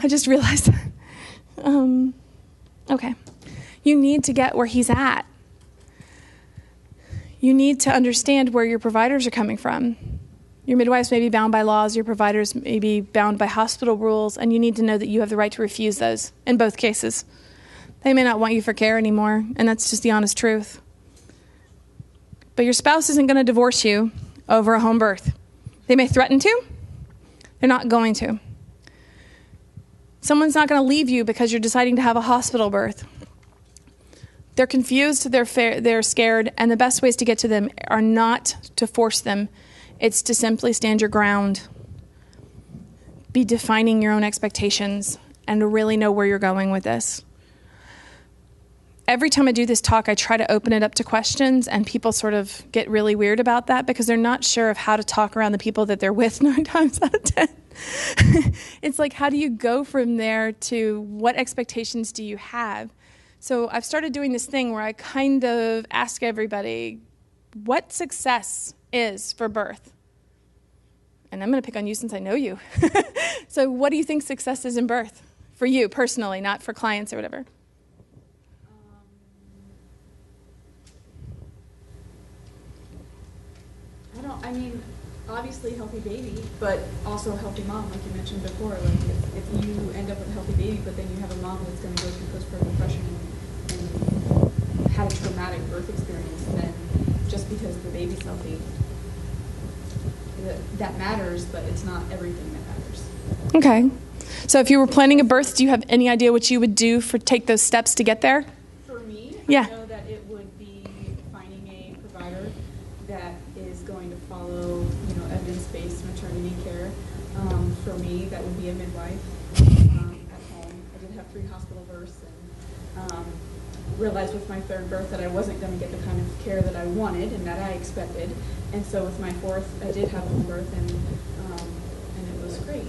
I just realized. Okay. You need to get where he's at. You need to understand where your providers are coming from. Your midwives may be bound by laws, your providers may be bound by hospital rules, and you need to know that you have the right to refuse those in both cases. They may not want you for care anymore, and that's just the honest truth. But your spouse isn't going to divorce you over a home birth. They may threaten to. They're not going to. Someone's not going to leave you because you're deciding to have a hospital birth. They're confused, they're scared, and the best ways to get to them are not to force them. It's to simply stand your ground, be defining your own expectations, and to really know where you're going with this. Every time I do this talk, I try to open it up to questions, and people sort of get really weird about that because they're not sure of how to talk around the people that they're with 9 times out of 10. It's like, how do you go from there to what expectations do you have? So I've started doing this thing where I kind of ask everybody what success is for birth. And I'm going to pick on you since I know you. So what do you think success is in birth? For you personally, not for clients or whatever. I mean, obviously healthy baby, but also a healthy mom, like you mentioned before. Like if you end up with a healthy baby, but then you have a mom that's going to go through postpartum depression and had a traumatic birth experience, then just because the baby's healthy, that matters, but it's not everything that matters. Okay. So if you were planning a birth, do you have any idea what you would do for take those steps to get there? For me, yeah. I know that it would be finding a provider that is going to follow, evidence-based maternity care. For me, that would be a midwife at home. I did have 3 hospital births and realized with my 3rd birth that I wasn't going to get the kind of care that I wanted and that I expected. And so with my 4th, I did have a home birth and it was great.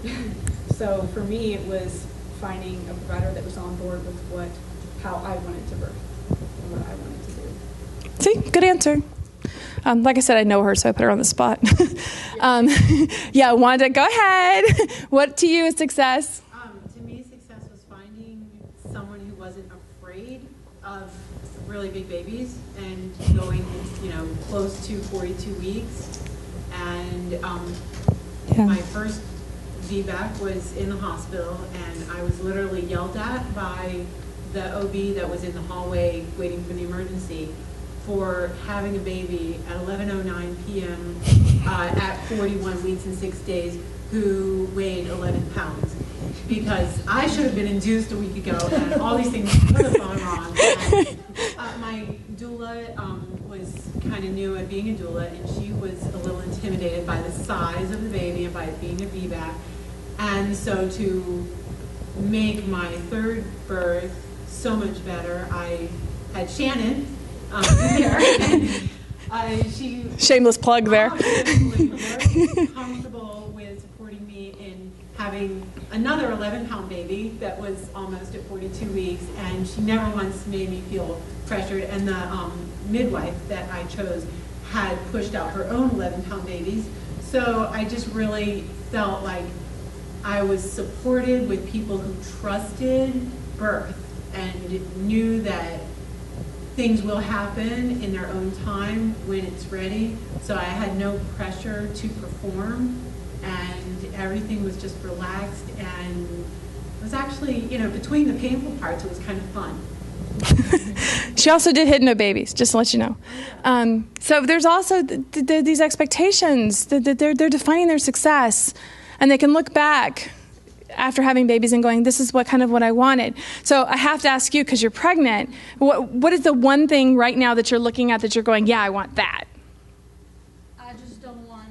So for me, it was finding a provider that was on board with how I wanted to birth and what I wanted to do. See, good answer. Like I said, I know her, so I put her on the spot. Wanda, go ahead. What to you is success? To me, success was finding someone who wasn't afraid of really big babies and going, close to 42 weeks. And my first VBAC was in the hospital, and I was literally yelled at by the OB that was in the hallway waiting for the emergency for having a baby at 11:09 p.m. At 41 weeks and 6 days who weighed 11 pounds. Because I should have been induced a week ago, and all these things could have gone wrong. And, my doula was kind of new at being a doula, and she was a little intimidated by the size of the baby and by it being a VBAC. And so to make my third birth so much better, I had Shannon there. And she shameless plug there. Very comfortable with supporting me in having another 11-pound baby that was almost at 42 weeks, and she never once made me feel pressured. And the midwife that I chose had pushed out her own 11-pound babies. So I just really felt like I was supported with people who trusted birth and knew that things will happen in their own time when it's ready. So I had no pressure to perform, and everything was just relaxed, and it was actually, between the painful parts, it was kind of fun. She also did hit no babies, just to let you know. So there's also these expectations that they're defining their success, and they can look back after having babies and going, this is what I wanted. So I have to ask you, because you're pregnant, what is the one thing right now that you're looking at that you're going, yeah, I want that? I just don't want,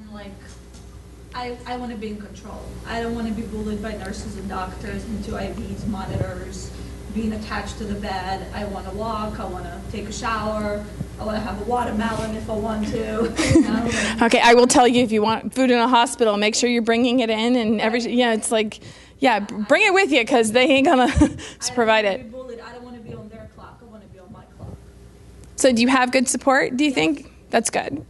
I want to be in control. I don't want to be bullied by nurses and doctors into IVs, monitors, being attached to the bed. I want to walk. I want to take a shower. I want to have a watermelon if I want to. Okay, I will tell you, if you want food in a hospital, make sure you're bringing it in, and it's like, bring it with you, because they ain't gonna provide it. I don't want to be bullied. I don't want to be on their clock. I want to be on my clock. So do you have good support, do you think? That's good.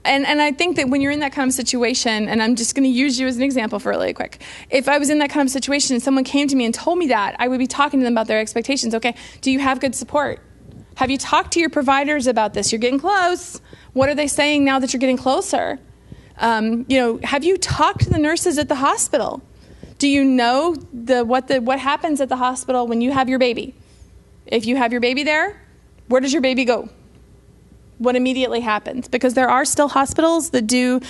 And I think that when you're in that kind of situation, and I'm just going to use you as an example for really quick. If I was in that kind of situation and someone came to me and told me that, I would be talking to them about their expectations. Okay, do you have good support? Have you talked to your providers about this? You're getting close. What are they saying now that you're getting closer? Have you talked to the nurses at the hospital? Do you know what happens at the hospital when you have your baby? If you have your baby there, where does your baby go? What immediately happens? Because there are still hospitals that do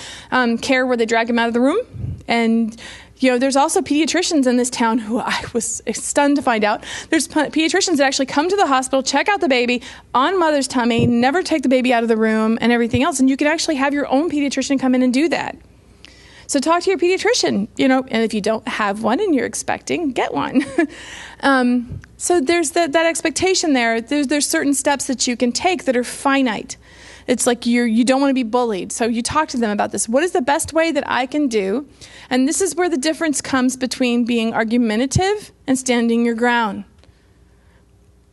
care where they drag them out of the room. And, there's also pediatricians in this town who I was stunned to find out. There's pediatricians that actually come to the hospital, check out the baby on mother's tummy, never take the baby out of the room and everything else. And you can actually have your own pediatrician come in and do that. So talk to your pediatrician, and if you don't have one and you're expecting, get one. So there's that expectation there. There's certain steps that you can take that are finite. It's like you don't want to be bullied. So you talk to them about this. What is the best way that I can do? And this is where the difference comes between being argumentative and standing your ground.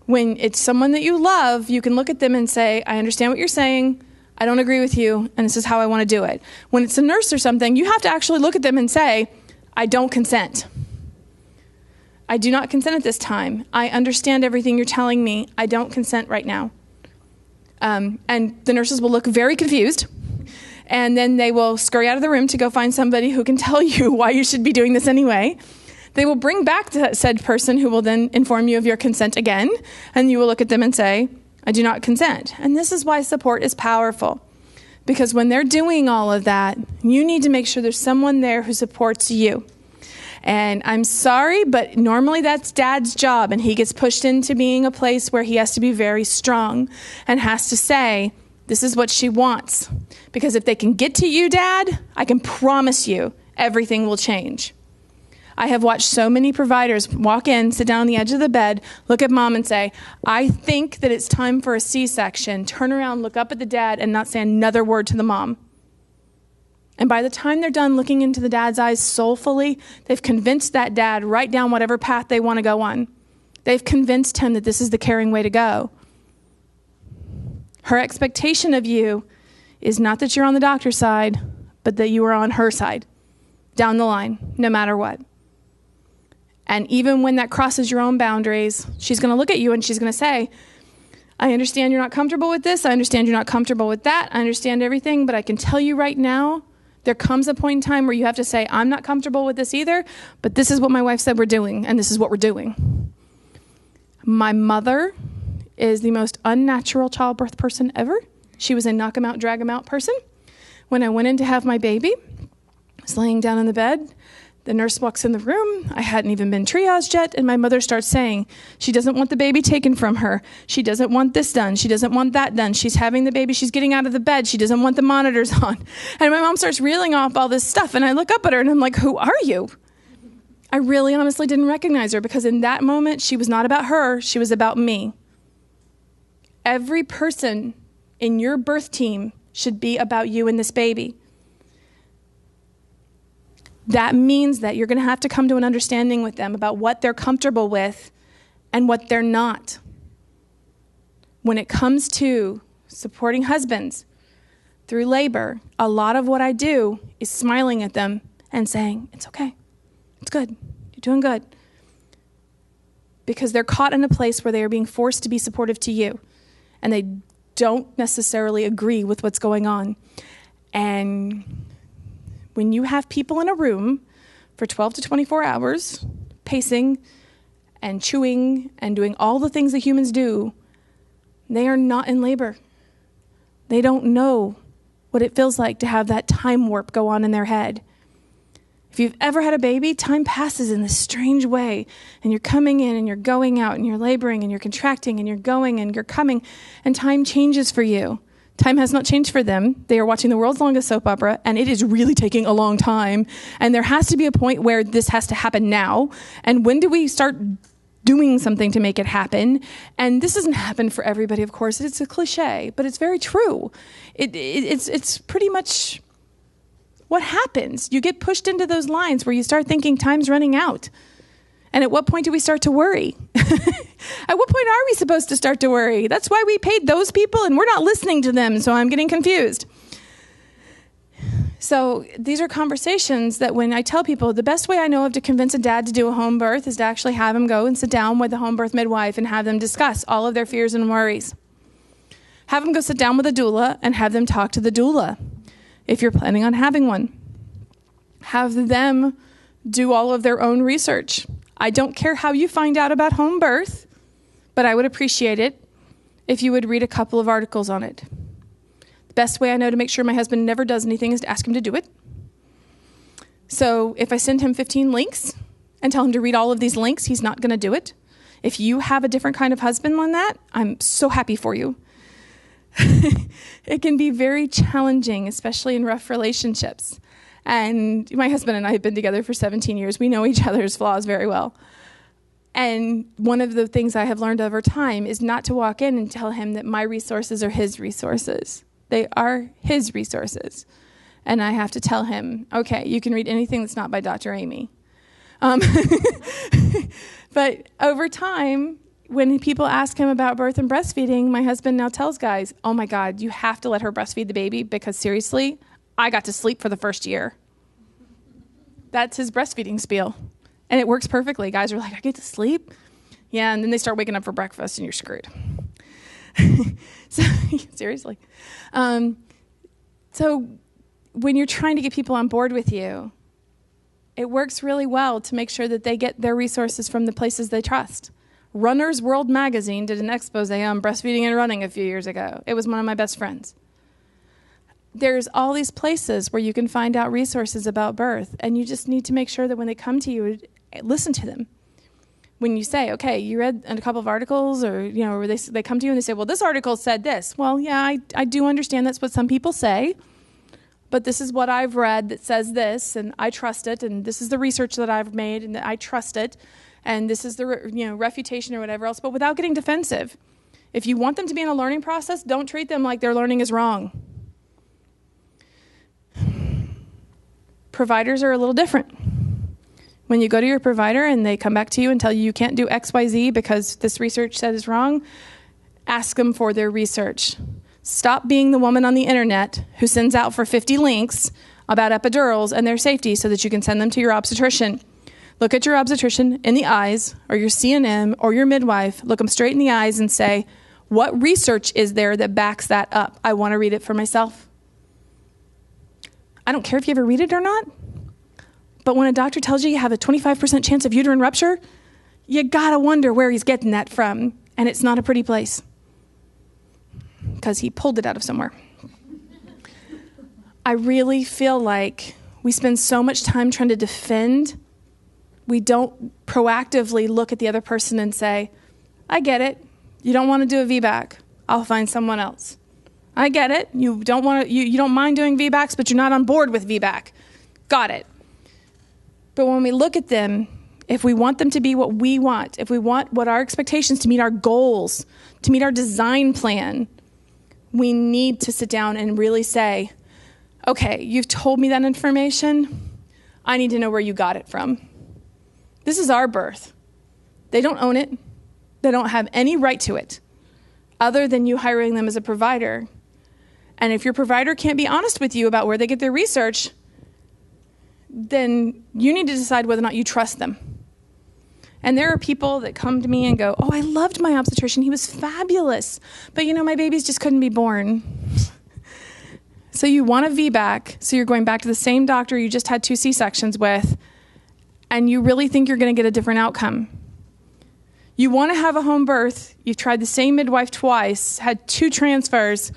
When it's someone that you love, you can look at them and say, I understand what you're saying. I don't agree with you, and this is how I want to do it. When it's a nurse or something, you have to actually look at them and say, I don't consent. I do not consent at this time. I understand everything you're telling me. I don't consent right now. And the nurses will look very confused, and then they will scurry out of the room to go find somebody who can tell you why you should be doing this anyway. They will bring back said person who will then inform you of your consent again, and you will look at them and say, I do not consent. And this is why support is powerful. Because when they're doing all of that, you need to make sure there's someone there who supports you. And I'm sorry, but normally that's dad's job, and he gets pushed into being a place where he has to be very strong and has to say, this is what she wants. Because if they can get to you, Dad, I can promise you everything will change. I have watched so many providers walk in, sit down on the edge of the bed, look at mom and say, I think that it's time for a C-section, turn around, look up at the dad, and not say another word to the mom. And by the time they're done looking into the dad's eyes soulfully, they've convinced that dad right down whatever path they want to go on. They've convinced him that this is the caring way to go. Her expectation of you is not that you're on the doctor's side, but that you are on her side, down the line, no matter what. And even when that crosses your own boundaries, she's going to look at you and she's going to say, I understand you're not comfortable with this. I understand you're not comfortable with that. I understand everything, but I can tell you right now, there comes a point in time where you have to say, I'm not comfortable with this either, but this is what my wife said we're doing, and this is what we're doing. My mother is the most unnatural childbirth person ever. She was a knock 'em out, drag 'em out person. When I went in to have my baby, I was laying down in the bed. The nurse walks in the room. I hadn't even been triaged yet, and my mother starts saying she doesn't want the baby taken from her. She doesn't want this done. She doesn't want that done. She's having the baby. She's getting out of the bed. She doesn't want the monitors on. And my mom starts reeling off all this stuff, and I look up at her, and I'm like, who are you? I really honestly didn't recognize her, because in that moment, she was not about her. She was about me. Every person in your birth team should be about you and this baby. That means that you're going to have to come to an understanding with them about what they're comfortable with and what they're not. When it comes to supporting husbands through labor, a lot of what I do is smiling at them and saying, it's okay, it's good, you're doing good. Because they're caught in a place where they are being forced to be supportive to you, and they don't necessarily agree with what's going on. And when you have people in a room for 12 to 24 hours, pacing and chewing and doing all the things that humans do, they are not in labor. They don't know what it feels like to have that time warp go on in their head. If you've ever had a baby, time passes in this strange way, and you're coming in and you're going out and you're laboring and you're contracting and you're going and you're coming, and time changes for you. Time has not changed for them. They are watching the world's longest soap opera, and it is really taking a long time. And there has to be a point where this has to happen now. And when do we start doing something to make it happen? And this doesn't happen for everybody, of course. It's a cliche, but it's very true. It's pretty much what happens. You get pushed into those lines where you start thinking time's running out. And at what point do we start to worry? At what point are we supposed to start to worry? That's why we paid those people, and we're not listening to them, so I'm getting confused. So these are conversations that when I tell people, the best way I know of to convince a dad to do a home birth is to actually have him go and sit down with a home birth midwife and have them discuss all of their fears and worries. Have them go sit down with a doula and have them talk to the doula, if you're planning on having one. Have them do all of their own research. I don't care how you find out about home birth, but I would appreciate it if you would read a couple of articles on it. The best way I know to make sure my husband never does anything is to ask him to do it. So if I send him 15 links and tell him to read all of these links, he's not going to do it. If you have a different kind of husband than that, I'm so happy for you. It can be very challenging, especially in rough relationships. And my husband and I have been together for 17 years. We know each other's flaws very well. And one of the things I have learned over time is not to walk in and tell him that my resources are his resources. They are his resources. And I have to tell him, okay, you can read anything that's not by Dr. Amy. But over time, when people ask him about birth and breastfeeding, my husband now tells guys, oh my God, you have to let her breastfeed the baby, because seriously, I got to sleep for the first year. That's his breastfeeding spiel. And it works perfectly. Guys are like, I get to sleep? Yeah, and then they start waking up for breakfast and you're screwed. So, seriously. So when you're trying to get people on board with you, it works really well to make sure that they get their resources from the places they trust. Runner's World magazine did an expose on breastfeeding and running a few years ago. It was one of my best friends. There's all these places where you can find out resources about birth, and you just need to make sure that when they come to you, listen to them. When you say, okay, you read a couple of articles, or where they come to you and they say, well, this article said this. Well, yeah, I do understand that's what some people say, but this is what I've read that says this, and I trust it, and this is the research that I've made, and I trust it, and this is the refutation or whatever else, but without getting defensive. If you want them to be in a learning process, don't treat them like their learning is wrong. Providers are a little different. When you go to your provider and they come back to you and tell you can't do X, Y, Z because this research said is wrong, ask them for their research. Stop being the woman on the internet who sends out for 50 links about epidurals and their safety so that you can send them to your obstetrician. Look at your obstetrician in the eyes, or your CNM or your midwife. Look them straight in the eyes and say, what research is there that backs that up? I want to read it for myself. I don't care if you ever read it or not, but when a doctor tells you you have a 25% chance of uterine rupture, you gotta wonder where he's getting that from. And it's not a pretty place, because he pulled it out of somewhere. I really feel like we spend so much time trying to defend. We don't proactively look at the other person and say, I get it. You don't want to do a VBAC. I'll find someone else. I get it. You don't mind doing VBACs, but you're not on board with VBAC. Got it. But when we look at them, if we want them to be what we want, if we want what our expectations to meet our goals, to meet our design plan, we need to sit down and really say, okay, you've told me that information. I need to know where you got it from. This is our birth. They don't own it. They don't have any right to it other than you hiring them as a provider. And if your provider can't be honest with you about where they get their research, then you need to decide whether or not you trust them. And there are people that come to me and go, oh, I loved my obstetrician. He was fabulous. But, my babies just couldn't be born. So you want a VBAC, so you're going back to the same doctor you just had 2 C-sections with, and you really think you're going to get a different outcome. You want to have a home birth. You've tried the same midwife twice, had 2 transfers,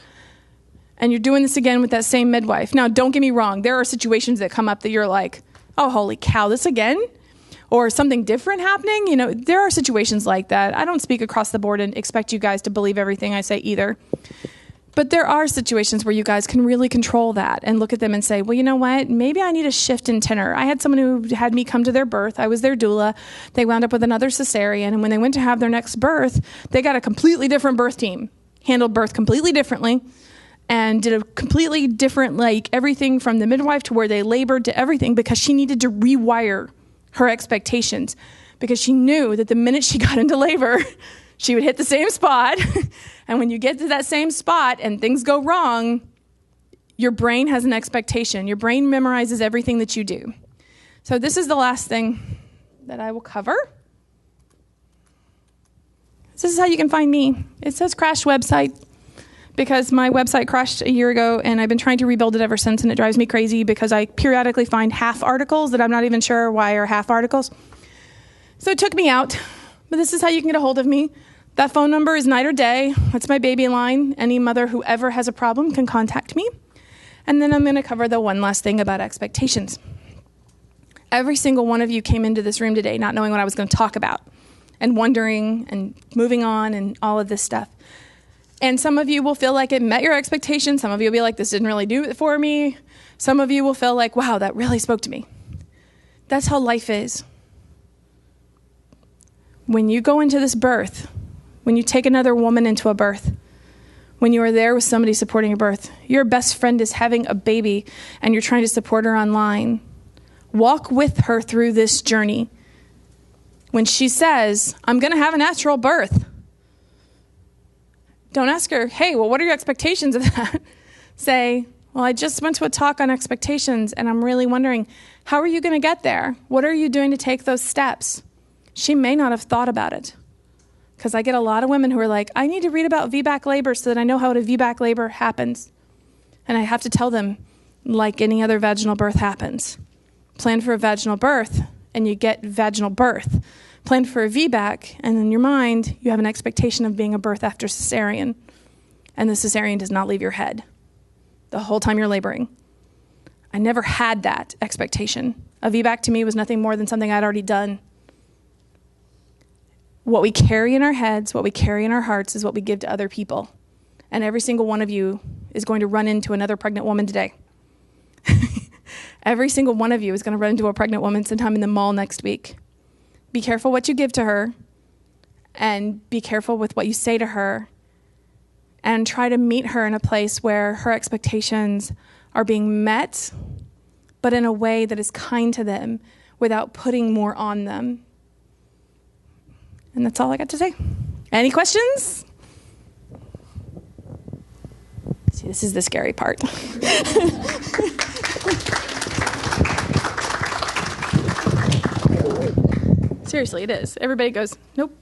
and you're doing this again with that same midwife. Now, don't get me wrong. There are situations that come up that you're like, oh, holy cow, this again? Or something different happening? There are situations like that. I don't speak across the board and expect you guys to believe everything I say either. But there are situations where you guys can really control that and look at them and say, well, you know what? Maybe I need a shift in tenor. I had someone who had me come to their birth. I was their doula. They wound up with another cesarean. And when they went to have their next birth, they got a completely different birth team, handled birth completely differently, and did a completely different, everything from the midwife to where they labored to everything, because she needed to rewire her expectations, because she knew that the minute she got into labor, she would hit the same spot. And when you get to that same spot and things go wrong, your brain has an expectation. Your brain memorizes everything that you do. So this is the last thing that I will cover. This is how you can find me. It says crash website because my website crashed a year ago, and I've been trying to rebuild it ever since, and it drives me crazy because I periodically find half articles that I'm not even sure why are half articles. So it took me out, but this is how you can get a hold of me. That phone number is night or day. That's my baby line. Any mother who ever has a problem can contact me. And then I'm going to cover the one last thing about expectations. Every single one of you came into this room today not knowing what I was going to talk about, and wondering and moving on and all of this stuff. And some of you will feel like it met your expectations. Some of you will be like, this didn't really do it for me. Some of you will feel like, wow, that really spoke to me. That's how life is. When you go into this birth, when you take another woman into a birth, when you are there with somebody supporting your birth, your best friend is having a baby and you're trying to support her online. Walk with her through this journey. When she says, I'm going to have a natural birth, don't ask her, hey, well, what are your expectations of that? Say, well, I just went to a talk on expectations and I'm really wondering, how are you going to get there? What are you doing to take those steps? She may not have thought about it. Because I get a lot of women who are like, I need to read about VBAC labor so that I know how a VBAC labor happens. And I have to tell them, like any other vaginal birth happens. Plan for a vaginal birth, and you get vaginal birth. Plan for a VBAC, and in your mind, you have an expectation of being a birth after cesarean. And the cesarean does not leave your head the whole time you're laboring. I never had that expectation. A VBAC to me was nothing more than something I'd already done. What we carry in our heads, what we carry in our hearts is what we give to other people. And every single one of you is going to run into another pregnant woman today. Every single one of you is going to run into a pregnant woman sometime in the mall next week. Be careful what you give to her, and be careful with what you say to her, and try to meet her in a place where her expectations are being met, but in a way that is kind to them without putting more on them. And that's all I got to say. Any questions? See, this is the scary part. Seriously, it is. Everybody goes, nope.